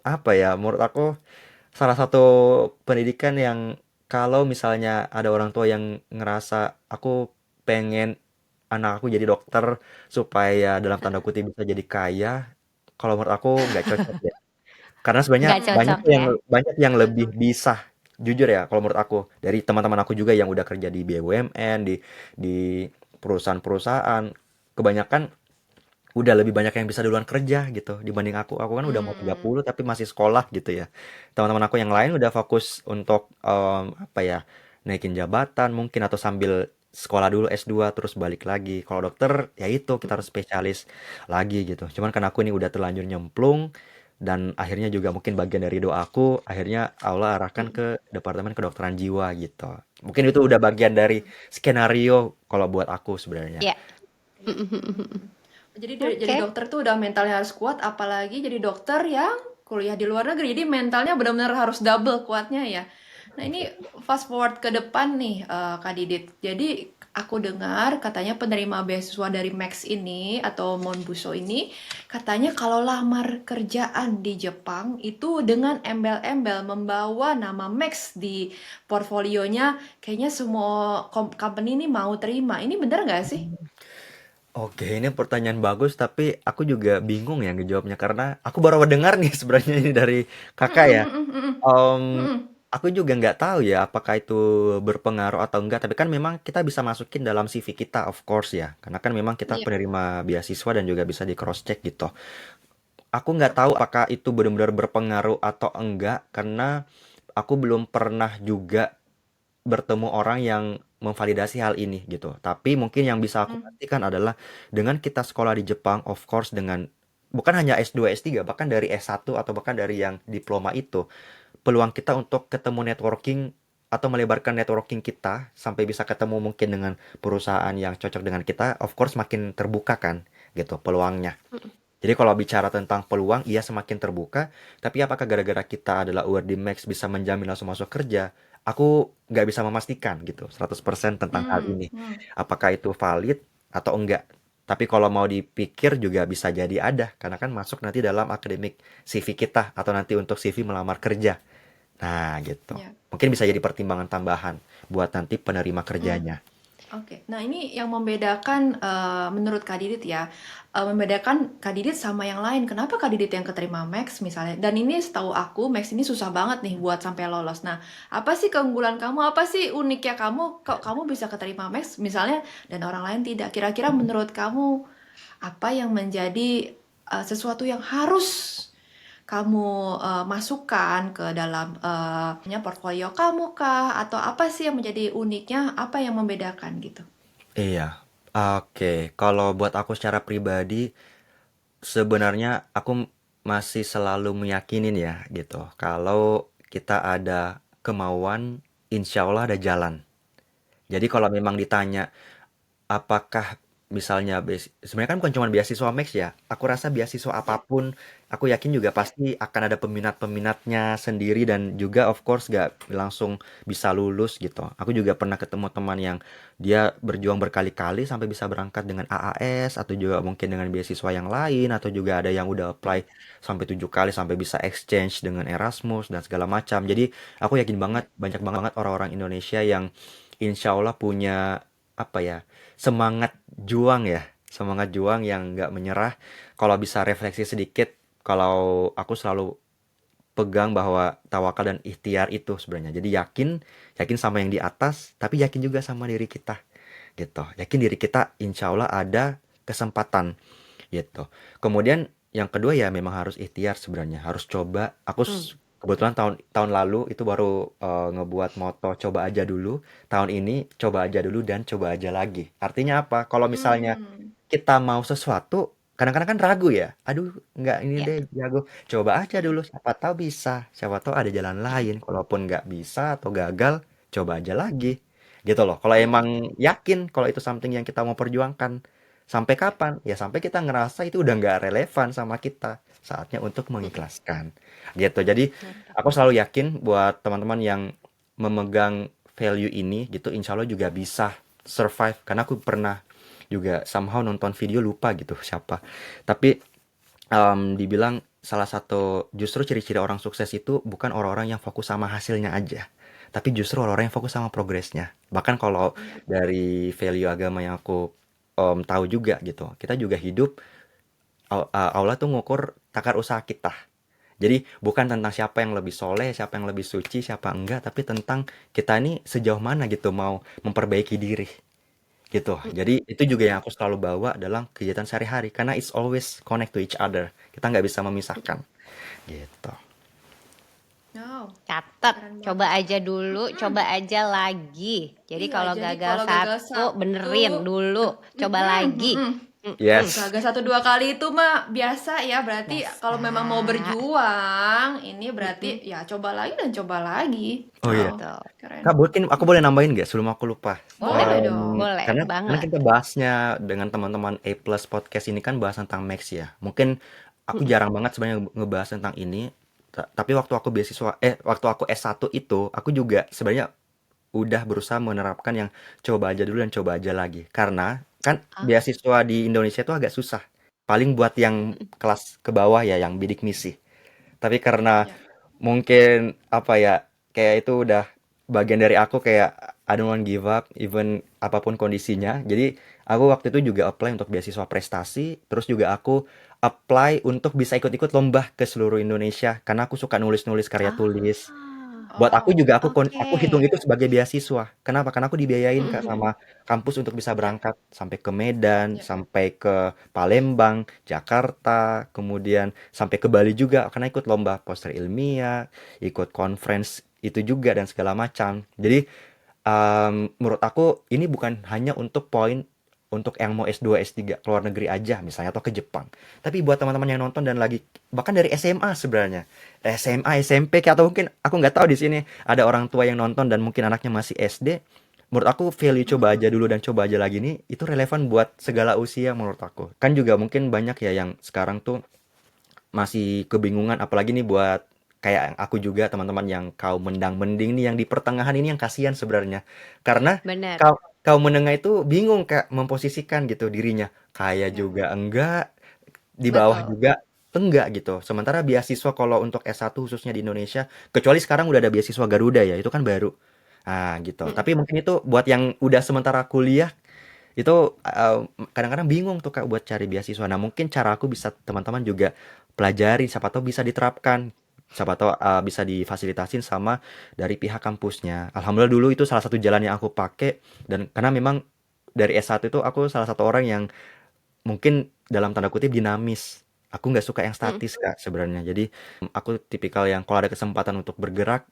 apa ya? Menurut aku salah satu pendidikan yang kalau misalnya ada orang tua yang ngerasa aku pengen anak aku jadi dokter supaya dalam tanda kutip bisa jadi kaya, kalau menurut aku nggak cocok ya. Karena sebenarnya Nggak Mm. banyak cocok yang ya. banyak yang Nggak lebih cocok. bisa. Jujur ya, kalau menurut aku dari teman-teman aku juga yang udah kerja di BUMN, di perusahaan-perusahaan, kebanyakan udah lebih banyak yang bisa duluan kerja gitu dibanding aku. Aku kan udah mau Hmm. 30 tapi masih sekolah gitu ya. Teman-teman aku yang lain udah fokus untuk apa ya, naikin jabatan mungkin atau sambil sekolah dulu S2 terus balik lagi. Kalau dokter ya itu kita harus spesialis lagi gitu. Cuman kan aku ini udah terlanjur nyemplung dan akhirnya juga mungkin bagian dari doaku akhirnya Allah arahkan ke departemen kedokteran jiwa gitu. Mungkin itu udah bagian dari skenario kalau buat aku sebenarnya. Ya. Jadi jadi Oke. dokter tuh udah mentalnya harus kuat, apalagi jadi dokter yang kuliah di luar negeri. Jadi mentalnya benar-benar harus double kuatnya ya. Nah ini fast forward ke depan nih, Kak Didit. Jadi aku dengar katanya penerima beasiswa dari Max ini atau Monbuso ini katanya kalau lamar kerjaan di Jepang itu dengan embel-embel membawa nama Max di portfolionya, kayaknya semua company ini mau terima. Ini bener nggak sih? Oke, ini pertanyaan bagus, tapi aku juga bingung ya ngejawabnya karena aku baru mendengar nih sebenarnya ini dari kakak ya. Mm-mm, mm-mm, Em, mm-mm. aku juga nggak tahu ya apakah itu berpengaruh atau enggak, tapi kan memang kita bisa masukin dalam CV kita, of course ya, karena kan memang kita Iya. penerima beasiswa dan juga bisa di cross check gitu. Aku nggak tahu apakah itu benar-benar berpengaruh atau enggak, karena aku belum pernah juga bertemu orang yang memvalidasi hal ini gitu. Tapi mungkin yang bisa aku Hmm. pastikan adalah dengan kita sekolah di Jepang, of course dengan bukan hanya S2, S3, bahkan dari S1 atau bahkan dari yang diploma itu, peluang kita untuk ketemu networking atau melebarkan networking kita sampai bisa ketemu mungkin dengan perusahaan yang cocok dengan kita, of course makin terbuka kan gitu peluangnya. Jadi kalau bicara tentang peluang, iya semakin terbuka. Tapi apakah gara-gara kita adalah award di Max bisa menjamin langsung masuk kerja? Aku nggak bisa memastikan gitu, 100% tentang hal Hmm. ini. Hmm. Apakah itu valid atau enggak? Tapi kalau mau dipikir juga bisa jadi ada, karena kan masuk nanti dalam akademik CV kita atau nanti untuk CV melamar kerja. Nah, gitu. Ya. Mungkin bisa jadi pertimbangan tambahan buat nanti penerima Hmm. kerjanya. Oke. Nah ini yang membedakan menurut Kak Didit ya, membedakan Kak Didit sama yang lain. Kenapa Kak Didit yang keterima Max misalnya? Dan ini setahu aku Max ini susah banget nih buat sampai lolos. Nah, apa sih keunggulan kamu? Apa sih uniknya kamu? Kok kamu bisa keterima Max misalnya dan orang lain tidak? Kira-kira menurut kamu apa yang menjadi sesuatu yang harus kamu masukkan ke dalam portfolio kamu kah? Atau apa sih yang menjadi uniknya? Apa yang membedakan gitu? Iya. Oke, kalau buat aku secara pribadi, sebenarnya aku masih selalu meyakinin ya gitu. Kalau kita ada kemauan, insya Allah ada jalan. Jadi kalau memang ditanya apakah misalnya sebenarnya kan bukan cuma beasiswa Max ya. Aku rasa beasiswa Ya, apapun, aku yakin juga ya. pasti akan ada peminat-peminatnya sendiri dan juga of course gak langsung bisa lulus gitu. Aku juga pernah ketemu teman yang dia berjuang berkali-kali sampai bisa berangkat dengan AAS atau juga mungkin dengan beasiswa yang lain atau juga ada yang udah apply sampai 7 kali sampai bisa exchange dengan Erasmus dan segala macam. Jadi aku yakin banget banyak banget orang-orang Indonesia yang insya Allah punya apa ya, semangat juang yang nggak menyerah. Kalau bisa refleksi sedikit, kalau aku selalu pegang bahwa tawakal dan ikhtiar itu sebenarnya. Jadi yakin, yakin sama yang di atas, tapi yakin juga sama diri kita, gitu. Yakin diri kita, insya Allah ada kesempatan, gitu. Kemudian yang kedua ya memang harus ikhtiar sebenarnya, harus coba. Hmm. Kebetulan tahun tahun lalu itu baru ngebuat moto coba aja dulu. Tahun ini coba aja dulu dan coba aja lagi. Artinya apa? Kalau misalnya Hmm. kita mau sesuatu, kadang-kadang kan ragu ya. Aduh, nggak ini Ya. deh jago. Coba aja dulu, siapa tahu bisa. Siapa tahu ada jalan lain. Kalaupun nggak bisa atau gagal, coba aja lagi. Gitu loh. Kalau Hmm. emang yakin kalau itu something yang kita mau perjuangkan. Sampai kapan? Ya sampai kita ngerasa itu udah nggak relevan sama kita. Saatnya untuk mengikhlaskan. Gitu. Jadi Mantap. aku selalu yakin buat teman-teman yang memegang value ini gitu, insya Allah juga bisa survive. Karena aku pernah juga somehow nonton video lupa gitu siapa. Tapi dibilang salah satu justru ciri-ciri orang sukses itu bukan orang-orang yang fokus sama hasilnya aja. Tapi justru orang-orang yang fokus sama progresnya. Bahkan kalau dari value agama yang aku tahu juga gitu. Kita juga hidup, Allah tuh ngukur takar usaha kita. Jadi bukan tentang siapa yang lebih soleh, siapa yang lebih suci, siapa enggak, tapi tentang kita ini sejauh mana gitu mau memperbaiki diri gitu. Jadi itu juga yang aku selalu bawa dalam kegiatan sehari-hari karena it's always connect to each other. Kita nggak bisa memisahkan gitu. Wow, Catat, keren coba banget. aja dulu, coba aja lagi. Jadi Iya, kalau jadi gagal kalau gagal satu, satu, benerin dulu, coba lagi. Mm-mm. Yes. gagal satu dua kali itu mah biasa ya. Berarti kalau memang mau Biasa. berjuang, ini berarti Mm-mm. ya coba lagi dan coba lagi. Oh iya. Wow, Betul. keren. Kak, mungkin aku boleh nambahin nggak sebelum aku lupa? Boleh dong. Boleh Karena banget. kita bahasnya dengan teman-teman A Plus Podcast ini kan bahas tentang Max ya. Mungkin aku Mm-mm. jarang banget sebenarnya ngebahas tentang ini. Tapi waktu aku S1 itu, aku juga sebenarnya udah berusaha menerapkan yang coba aja dulu dan coba aja lagi. Karena kan Ah, beasiswa di Indonesia itu agak susah. Paling buat yang mm-mm. kelas ke bawah ya, yang bidik misi. Tapi karena Ya. mungkin apa ya, kayak itu udah bagian dari aku kayak I don't want give up even apapun kondisinya. Jadi aku waktu itu juga apply untuk beasiswa prestasi, terus juga aku apply untuk bisa ikut-ikut lomba ke seluruh Indonesia karena aku suka nulis-nulis karya tulis. Ah, Buat aku Oh, juga aku hitung oke. itu sebagai beasiswa. Kenapa? Karena aku dibiayain Kak Mm-mm. sama kampus untuk bisa ya, berangkat sampai ke Medan, ya. sampai ke Palembang, Jakarta, kemudian sampai ke Bali juga karena ikut lomba poster ilmiah, ikut conference itu juga dan segala macam. Jadi menurut aku ini bukan hanya untuk poin untuk yang mau S2, S3 ke luar negeri aja misalnya atau ke Jepang. Tapi buat teman-teman yang nonton dan lagi bahkan dari SMA sebenarnya. SMA, SMP atau mungkin aku nggak tahu di sini ada orang tua yang nonton dan mungkin anaknya masih SD. Menurut aku value coba aja dulu dan coba aja lagi nih itu relevan buat segala usia menurut aku. Kan juga mungkin banyak ya yang sekarang tuh masih kebingungan apalagi nih buat kayak aku juga teman-teman yang kaum mendang-mending nih yang di pertengahan ini yang kasihan sebenarnya. Karena Bener. kaum menengah itu bingung Kak memposisikan gitu dirinya. Kaya Ya, juga enggak, di bawah Betul. juga enggak gitu. Sementara beasiswa kalau untuk S1 khususnya di Indonesia, kecuali sekarang udah ada beasiswa Garuda ya, itu kan baru. Ah gitu. Mm-mm. Tapi mungkin itu buat yang udah sementara kuliah itu kadang-kadang bingung tuh Kak buat cari beasiswa. Nah, mungkin cara aku bisa teman-teman juga pelajari, siapa tahu bisa diterapkan. Siapa tahu bisa difasilitasin sama dari pihak kampusnya. Alhamdulillah dulu itu salah satu jalan yang aku pakai dan karena memang dari S1 itu aku salah satu orang yang mungkin dalam tanda kutip dinamis. Aku nggak suka yang Mm-mm. statis Kak sebenarnya. Jadi aku tipikal yang kalau ada kesempatan untuk bergerak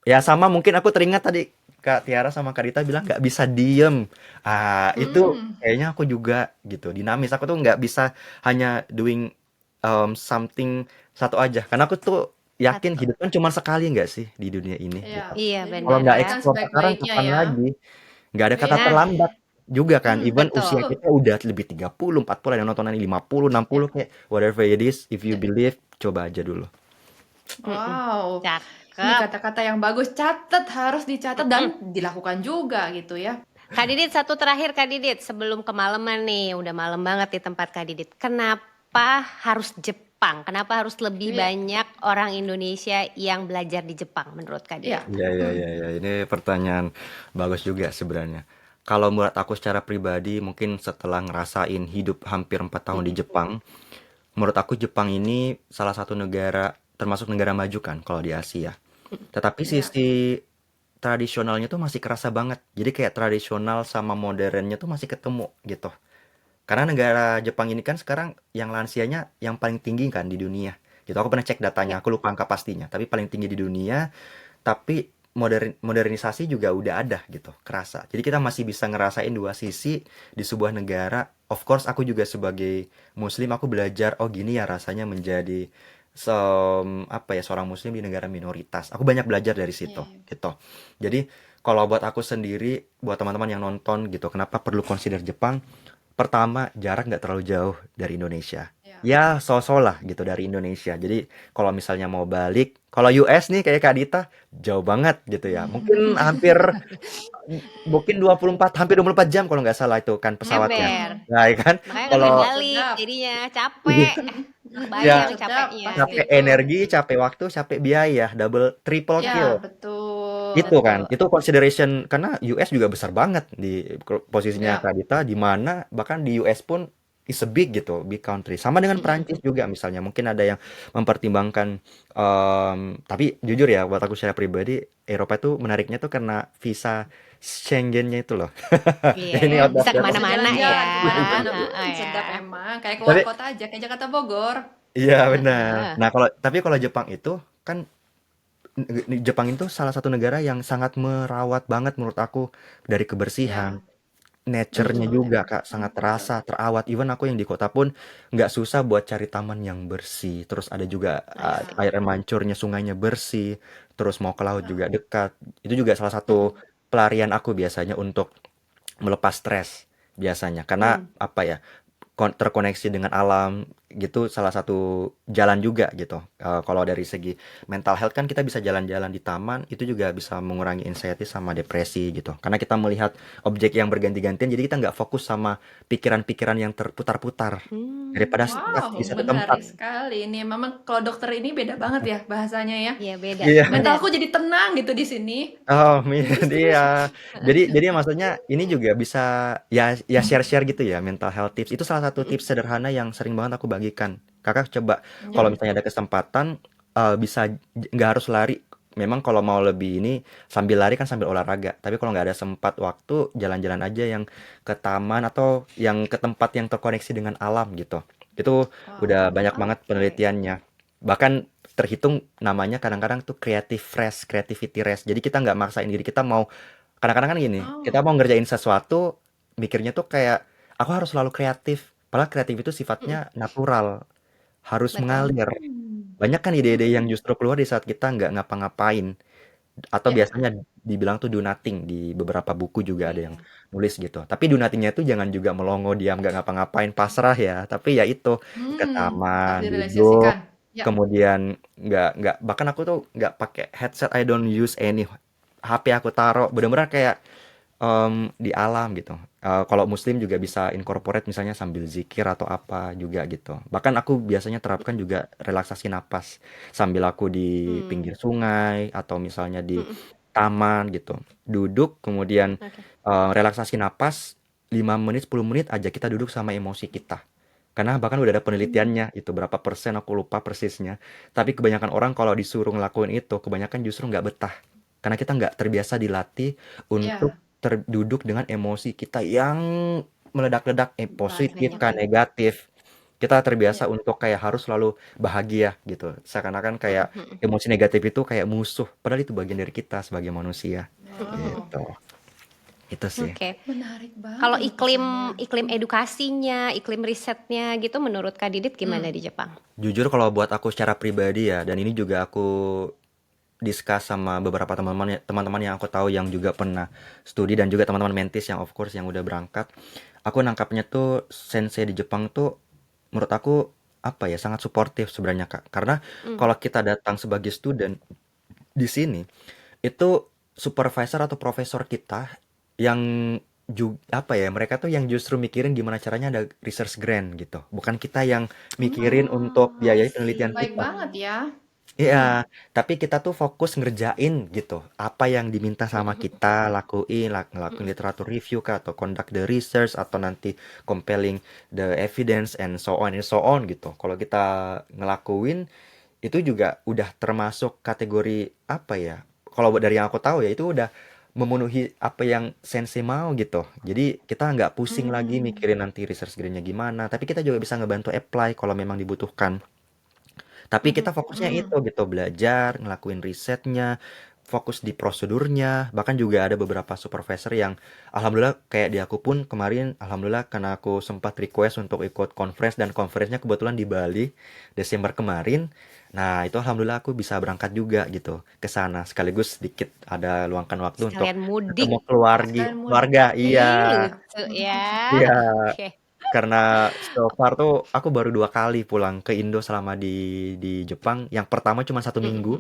ya sama mungkin aku teringat tadi Kak Tiara sama Kak Dita bilang nggak bisa diem. Itu Hmm. kayaknya aku juga gitu dinamis. Aku tuh nggak bisa hanya doing something satu aja. Karena aku tuh yakin Satu. hidup kan cuma sekali nggak sih di dunia ini Ya. gitu. Iya, Jadi Kalau benar nggak ya. dimanfaatkan explore sekarang sebaik-baiknya kapan ya. lagi? Nggak ada kata Iya. Nah, terlambat juga kan. Even usia betul. kita udah lebih 30, 40 ada yang nonton ini 50, Ya. 60 kayak whatever it is. If you Ya. believe, coba aja dulu. Mm-mm. Wow. Ini Cakep. kata-kata yang bagus. Catat, harus dicatat dan Mm-mm. dilakukan juga gitu ya. Kak Didit, satu terakhir Kak Didit, sebelum kemalaman nih, udah malam banget di tempat Kak Didit. Kenapa harus Jepang? Kenapa harus lebih Iya. banyak orang Indonesia yang belajar di Jepang menurut Kak Iya. Didit? Iya, iya, iya, iya. Ini pertanyaan bagus juga sebenarnya. Kalau menurut aku secara pribadi, mungkin setelah ngerasain hidup hampir 4 tahun di Mm-mm. Jepang, menurut aku Jepang ini salah satu negara, termasuk negara maju kan kalau di Asia. Tetapi Iya. sisi tradisionalnya tuh masih kerasa banget. Jadi kayak tradisional sama modernnya tuh masih ketemu gitu. Karena negara Jepang ini kan sekarang yang lansianya yang paling tinggi kan di dunia. Gitu, aku pernah cek Ya. datanya, aku lupa angka pastinya, tapi paling tinggi di dunia tapi modernisasi juga udah ada gitu, kerasa. Jadi kita masih bisa ngerasain dua sisi di sebuah negara. Of course aku juga sebagai muslim aku belajar oh gini ya rasanya menjadi apa ya seorang muslim di negara minoritas. Aku banyak belajar dari Iya. situ gitu. Jadi kalau buat aku sendiri, buat teman-teman yang nonton gitu, kenapa perlu consider Jepang? Pertama, jarak nggak terlalu jauh dari Indonesia. Iya. Ya, so-so lah gitu dari Indonesia. Jadi, kalau misalnya mau balik, kalau US nih kayak Kak Dita, jauh banget gitu ya. Mungkin 24, hampir 24 jam kalau nggak salah itu kan pesawatnya. Ember. Hmm. Nah, ya kan? Makanya nggak Kalau balik-balik, Sedap. jadinya capek. ya Bayang Sedap capeknya pasti capek gitu. itu. energi, capek waktu, capek biaya, double, triple Ya, kill. Itu betul. kan, Betul. itu consideration karena US juga besar banget di posisinya Ya. Kak Dita, di mana bahkan di US pun is a big gitu, big country. Sama dengan Perancis juga misalnya. Mungkin ada yang mempertimbangkan, tapi jujur ya, buat aku secara pribadi, Eropa itu menariknya tuh karena visa Schengen-nya itu loh. Iya Ini ya, out of bisa the Bisa kemana-mana ya. jalan-jalan kemana-mana. Heeh, ya. Sedap emang. Kayak keluar Tapi kota aja, kayak Jakarta Bogor. iya benar. Heeh. Nah, kalau Jepang itu kan, Jepang itu salah satu negara yang sangat merawat banget menurut aku, dari kebersihan, Ya, nature-nya betul juga emang. Kak, sangat Betul. terasa, terawat. Even aku yang di kota pun nggak susah buat cari taman yang bersih. Terus ada juga I see. Ya. air mancurnya, sungainya bersih. Terus mau ke laut Ya. juga dekat. Itu juga salah satu pelarian aku biasanya untuk melepas stres biasanya. Karena apa ya? Terkoneksi dengan alam gitu salah satu jalan juga gitu. Kalau dari segi mental health kan kita bisa jalan-jalan di taman, itu juga bisa mengurangi anxiety sama depresi gitu. Karena kita melihat objek yang berganti-gantian, jadi kita nggak fokus sama pikiran-pikiran yang terputar-putar. Daripada stuck Wow, di satu menarik tempat. sekali. Ini memang kalau dokter ini beda banget ya bahasanya ya. Iya beda, Iya. bener. Mentalku jadi tenang gitu di sini. Oh, Terus terus. iya. Jadi maksudnya ini juga bisa ya share-share gitu ya, mental health tips. Itu salah satu tips sederhana yang sering banget aku bagikan. Kakak coba kalau Ya. misalnya ada kesempatan, bisa nggak harus lari. Memang kalau mau lebih ini sambil lari kan sambil olahraga. Tapi kalau nggak ada sempat waktu, jalan-jalan aja yang ke taman atau yang ke tempat yang terkoneksi dengan alam gitu. Itu Wow. udah banyak banget Oke. penelitiannya. Bahkan terhitung namanya kadang-kadang tuh creative rest, creativity rest. Jadi kita nggak maksain diri kita mau, kadang-kadang kan gini, kita Oh. mau ngerjain sesuatu, mikirnya tuh kayak aku harus selalu kreatif. Padahal kreatif itu sifatnya natural, harus Betul. mengalir. Banyak kan ide-ide yang justru keluar di saat kita nggak ngapa-ngapain. Atau Ya. biasanya dibilang tuh do nothing, di beberapa buku juga ada yang Iya. nulis gitu. Tapi do nothing-nya itu jangan juga melongo diam nggak ngapa-ngapain pasrah ya. Tapi ya itu ke Harus taman, duduk, direalisasikan. Ya. kemudian nggak bahkan aku tuh nggak pakai headset, I don't use any, HP aku taruh bener-bener kayak di alam gitu. Kalau Muslim juga bisa incorporate misalnya sambil zikir atau apa juga gitu. Bahkan aku biasanya terapkan juga relaksasi napas sambil aku di pinggir sungai atau misalnya di taman gitu. Duduk kemudian Oke. relaksasi napas 5 menit 10 menit aja kita duduk sama emosi kita. Karena bahkan udah ada penelitiannya itu berapa persen aku lupa persisnya. Tapi kebanyakan orang kalau disuruh ngelakuin itu kebanyakan justru nggak betah. Karena kita nggak terbiasa dilatih untuk Ya. terduduk dengan emosi kita yang meledak-ledak, Wah, positif banyak kah, ya. negatif. Kita terbiasa Ya. untuk kayak harus selalu bahagia gitu. Seakan-akan kayak emosi negatif itu kayak musuh, padahal itu bagian dari kita sebagai manusia. Wow. Gitu. Itu sih. Oke. Menarik banget Kalau pembahasannya. iklim edukasinya, iklim risetnya gitu menurut Kak Didit gimana di Jepang? Jujur kalau buat aku secara pribadi ya, dan ini juga aku discuss sama beberapa teman-teman yang aku tahu yang juga pernah studi dan juga teman-teman mentis yang of course yang udah berangkat. Aku nangkapnya tuh sensei di Jepang tuh menurut aku apa ya sangat suportif sebenarnya Kak. Karena kalau kita datang sebagai student di sini itu supervisor atau profesor kita yang apa ya mereka tuh yang justru mikirin gimana caranya ada research grant gitu. Bukan kita yang mikirin untuk I biayai penelitian Baik kita. banget see. ya. Iya, tapi kita tuh fokus ngerjain gitu. Apa yang diminta sama kita lakuin, ngelakuin literatur review kah, atau conduct the research, atau nanti compelling the evidence and so on gitu. Kalau kita ngelakuin itu juga udah termasuk kategori apa ya? Kalau dari yang aku tahu ya itu udah memenuhi apa yang sensei mau gitu. Jadi kita nggak pusing lagi mikirin nanti research grade-nya gimana, tapi kita juga bisa ngebantu apply kalau memang dibutuhkan. Tapi kita fokusnya itu gitu, belajar, ngelakuin risetnya, fokus di prosedurnya, bahkan juga ada beberapa supervisor yang alhamdulillah kayak di aku pun kemarin alhamdulillah karena aku sempat request untuk ikut conference dan conference-nya kebetulan di Bali Desember kemarin. Nah, itu alhamdulillah aku bisa berangkat juga gitu ke sana sekaligus sedikit ada luangkan waktu untuk Sekalian mudik. ketemu Sekalian keluarga. mudik. Iya. Ih, lucu ya. Iya. Oke. Karena so far tuh aku baru 2 kali pulang ke Indo selama di Jepang. Yang pertama cuma 1 minggu,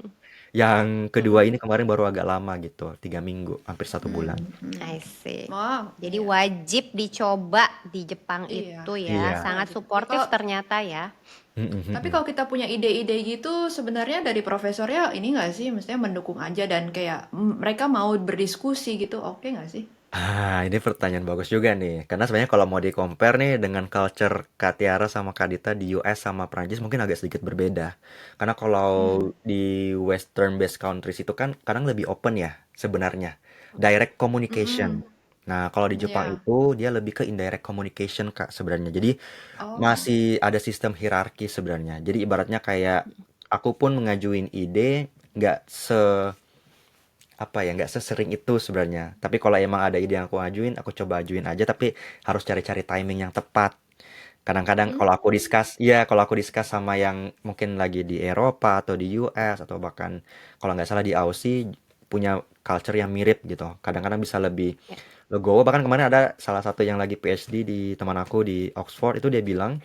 yang kedua ini kemarin baru agak lama gitu, 3 minggu, hampir 1 bulan. I see. Wow. Jadi Iya. wajib dicoba di Jepang Iya. itu ya. Iya. Sangat Wajib. suportif Kalau ternyata ya. Tapi kalau kita punya ide-ide gitu, sebenarnya dari profesornya ini nggak sih, maksudnya mendukung aja dan kayak mereka mau berdiskusi gitu, oke nggak sih? Ini pertanyaan bagus juga nih. Karena sebenarnya kalau mau di-compare nih dengan culture Kak Tiara sama Kak Dita di US sama Prancis mungkin agak sedikit berbeda. Karena kalau Hmm. di western based countries itu kan kadang lebih open ya sebenarnya. Direct communication. Mm-mm. Nah, kalau di Jepang Ya. itu dia lebih ke indirect communication Kak sebenarnya. Jadi Oh. masih ada sistem hierarki sebenarnya. Jadi ibaratnya kayak aku pun mengajuin ide nggak apa ya, nggak sesering itu sebenarnya. Tapi kalau emang ada ide yang aku ajuin, aku coba ajuin aja, tapi harus cari-cari timing yang tepat. Kadang-kadang Hmm. kalau aku discuss sama yang mungkin lagi di Eropa atau di US atau bahkan kalau nggak salah di Aussie punya culture yang mirip gitu. Kadang-kadang bisa lebih Ya. legowo. Bahkan kemarin ada salah satu yang lagi PhD di teman aku di Oxford itu dia bilang,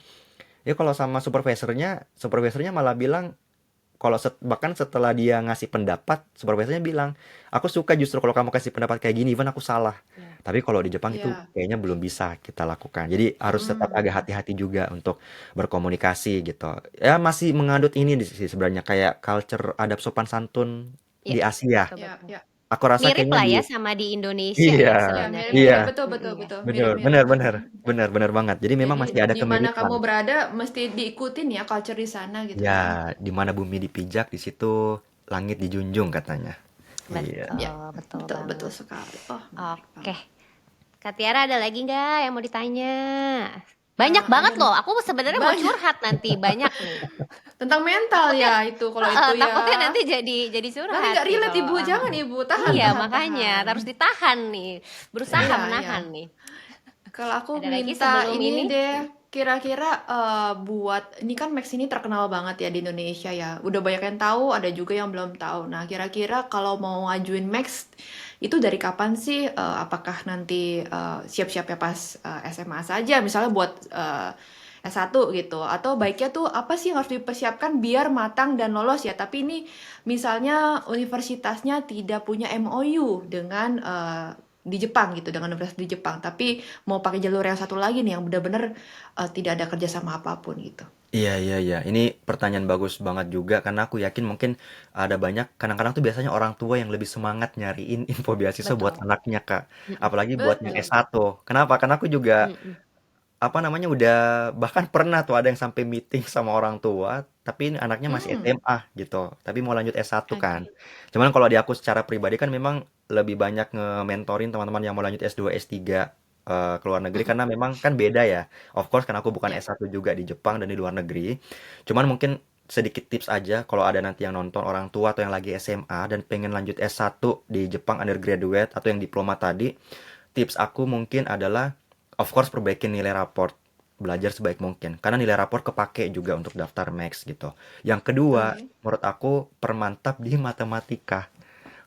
ya kalau sama supervisornya malah bilang kalau bahkan setelah dia ngasih pendapat, supervisornya bilang, aku suka justru kalau kamu kasih pendapat kayak gini, even aku salah. Ya. Tapi kalau di Jepang itu Ya. kayaknya belum bisa kita lakukan. Jadi harus tetap agak Mm-mm. hati-hati juga untuk berkomunikasi gitu. Ya masih mengadut ini sih sebenarnya kayak culture adab sopan santun Iya, di Asia. Ya, betul-betul. ya. Aku rasa Mirip kayaknya lah di ya sama di Indonesia iya, ya Ya, sebenarnya iya, mirip-mirip. ya. Betul, Mm-mm, betul, ya. betul. bener, Mirip-mirip. bener, bener, bener, bener banget. Jadi memang Jadi masih ada di mana kemiripan. kamu berada mesti diikutin ya culture di sana gitu Ya, kan. di mana bumi dipijak, di situ langit dijunjung katanya. Iya. Ya, Betul, betul betul, betul banget. sekali. Oh, menarik Oke, banget. Kak Tiara ada lagi nggak yang mau ditanya? Banyak Ada banget loh. Aku sebenarnya mau banyak curhat nanti, banyak nih. tentang mental Takutnya, ya itu kalau itu takutnya ya. nanti jadi Nanti curhat nggak nih relate kalau ibu, lama. jangan ibu, tahan, Iya, tahan, makanya tahan. harus ditahan nih. Berusaha Iya, iya. menahan nih. Kalau aku Ada lagi minta sebelum ini ini? deh, kira-kira buat ini kan Max ini terkenal banget ya di Indonesia ya. Udah banyak yang tahu, ada juga yang belum tahu. Nah, kira-kira kalau mau ngajuin Max itu dari kapan sih? Apakah nanti siap-siapnya pas SMA saja, misalnya buat S1 gitu, atau baiknya tuh apa sih yang harus dipersiapkan biar matang dan lolos ya? Tapi ini misalnya universitasnya tidak punya MOU dengan di Jepang gitu, dengan universitas di Jepang, tapi mau pakai jalur yang satu lagi nih yang benar-benar tidak ada kerjasama apapun gitu. Iya, iya, iya. Ini pertanyaan bagus banget juga karena aku yakin mungkin ada banyak kadang-kadang tuh biasanya orang tua yang lebih semangat nyariin info beasiswa buat Betul. anaknya, Kak. Mm-mm. Apalagi buat yang Betul. S1. Kenapa? Karena aku juga Mm-mm. apa namanya udah bahkan pernah tuh ada yang sampai meeting sama orang tua, tapi ini anaknya masih Hmm, SMA gitu, tapi mau lanjut S1 kan. oke. Cuman kalau di aku secara pribadi kan memang lebih banyak nge-mentorin teman-teman yang mau lanjut S2, S3 ke luar negeri Mm-mm. karena memang kan beda ya. Of course kan aku bukan Ya. S1 juga di Jepang dan di luar negeri. Cuman mungkin sedikit tips aja kalau ada nanti yang nonton orang tua atau yang lagi SMA dan pengen lanjut S1 di Jepang undergraduate atau yang diploma tadi, tips aku mungkin adalah of course perbaikin nilai raport, belajar sebaik mungkin karena nilai raport kepake juga untuk daftar Max gitu. Yang kedua, Oke. menurut aku permantap di matematika.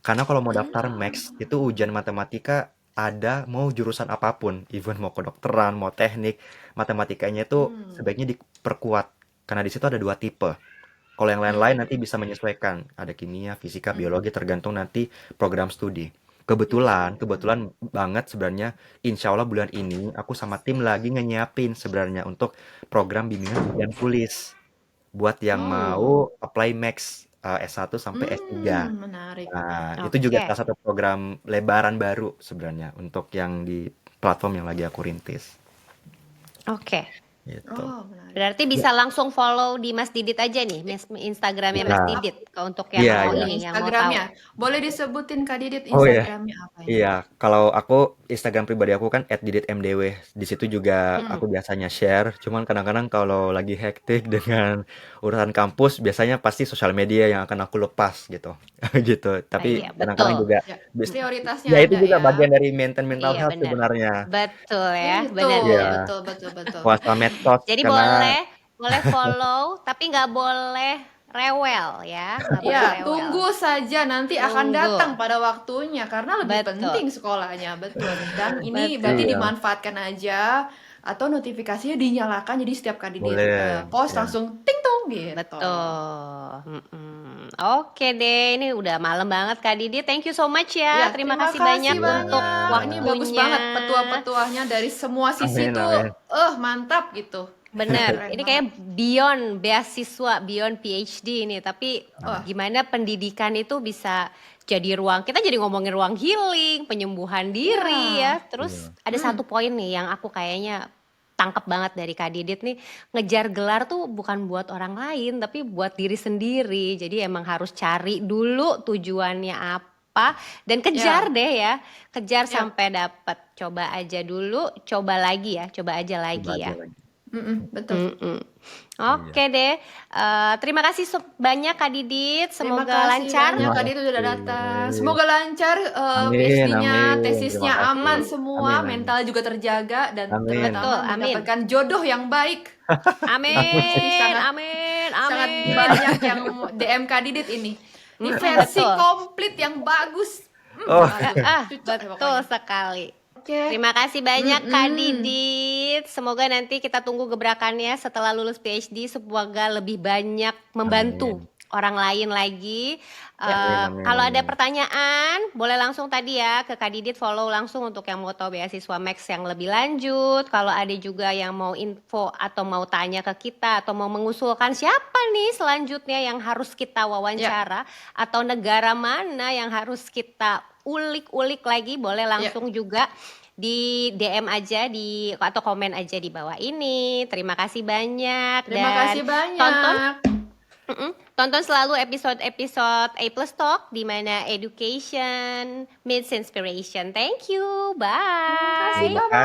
Karena kalau mau daftar Max Hmm. itu ujian matematika ada mau jurusan apapun, even mau kedokteran, mau teknik, matematikanya itu Hmm. sebaiknya diperkuat karena di situ ada dua tipe. Kalau yang lain-lain nanti Hmm. bisa menyesuaikan. Ada kimia, fisika, Hmm. biologi tergantung nanti program studi. Jurusan. Kebetulan banget sebenarnya insya Allah bulan ini aku sama tim lagi nyiapin sebenarnya untuk program bimbingan ujian tulis buat yang Hmm. mau apply Max S1 sampai S3. Menarik. Nah, itu juga Oke, salah satu program lebaran baru sebenarnya untuk yang di platform yang lagi aku rintis. oke. Gitu. Oh, menarik. Berarti Ya, bisa langsung follow di Mas Didit aja nih, Instagramnya Mas bisa. Didit. Untuk yang Iya, mau Oh iya. iya, ini, yang mau tahu. Instagramnya. Boleh disebutin Kak Didit Oh ya. Instagramnya apa ini? Iya, kalau aku Instagram pribadi aku kan @diditmdw. Di situ juga Hmm. aku biasanya share. Cuman kadang-kadang kalau lagi hektik dengan urusan kampus, biasanya pasti sosial media yang akan aku lepas gitu. Gitu. Nah, Tapi iya, kadang-kadang betul. juga Ya, bis- prioritasnya ya itu ada juga ya. bagian dari maintain mental Iya, health benar. sebenarnya. Betul ya, Itu, benar-benar. Iya, betul, betul, betul. puasa medsos Jadi karena boleh follow, tapi nggak boleh rewel ya, nggak boleh Ya, rewel. tunggu saja nanti akan Tunggu. datang pada waktunya karena lebih Betul. penting sekolahnya, betul. Dan ini berarti Betul. iya, dimanfaatkan aja atau notifikasinya dinyalakan jadi setiap kali di boleh. post Ya. langsung ting tong gitu. Betul. Mm-mm. Oke deh, ini udah malam banget Kak Didi. Thank you so much ya. Ya, Terima terima kasih banyak kasih untuk banyak. Ini bagus waktunya. banget petua-petuahnya dari semua sisi Amin, tuh, amin. mantap gitu. Bener, Keren ini banget. kayak beyond beasiswa, beyond PhD ini. Tapi Wah, gimana pendidikan itu bisa jadi ruang, kita jadi ngomongin ruang healing, penyembuhan diri ya. ya. Terus Iya. ada satu poin nih yang aku kayaknya tangkep banget dari Kak Didit nih. Ngejar gelar tuh bukan buat orang lain, tapi buat diri sendiri. Jadi emang harus cari dulu tujuannya apa. Dan kejar Ya, deh ya, kejar ya. sampai dapet. Coba aja dulu, coba lagi ya, coba aja Coba lagi aja ya. lagi. Betul. Mm-mm. Iya. Oke deh. Terima kasih banyak Kak Didit. Terima Semoga kasih lancar. banyak Terima Kak Dito udah datang. kasih. Semoga lancar Amin, PhD-nya, amin. Terima tesisnya kasih. aman Mm-mm. semua, Amin, amin. mental juga terjaga dan Amin. Betul, terutama amin. mendapatkan jodoh yang baik. Amin. Ini Amin, sangat amin, sangat amin. banyak yang DM Kak Didit ini. Ini versi Betul. komplit yang bagus. Oh, Aduh, cocok ya Betul pokoknya. sekali. Oke. Terima kasih banyak Kak Mm-mm. Didit. Semoga nanti kita tunggu gebrakannya setelah lulus PhD. Semoga lebih banyak membantu amin. orang lain lagi. Ya. Amin, amin, Kalau ada amin. pertanyaan, boleh langsung tadi ya ke Kak Didit, follow langsung untuk yang mau tahu beasiswa Max yang lebih lanjut. Kalau ada juga yang mau info atau mau tanya ke kita atau mau mengusulkan siapa nih selanjutnya yang harus kita Ya. wawancara atau negara mana yang harus kita ulik-ulik lagi, boleh Ya. langsung juga di DM aja atau komen aja di bawah ini. Terima kasih banyak Terima dan kasih tonton banyak. tonton selalu episode-episode A Plus Talk di mana education meets inspiration. Thank you. Terima kasih. Bye. Terima Bye-bye.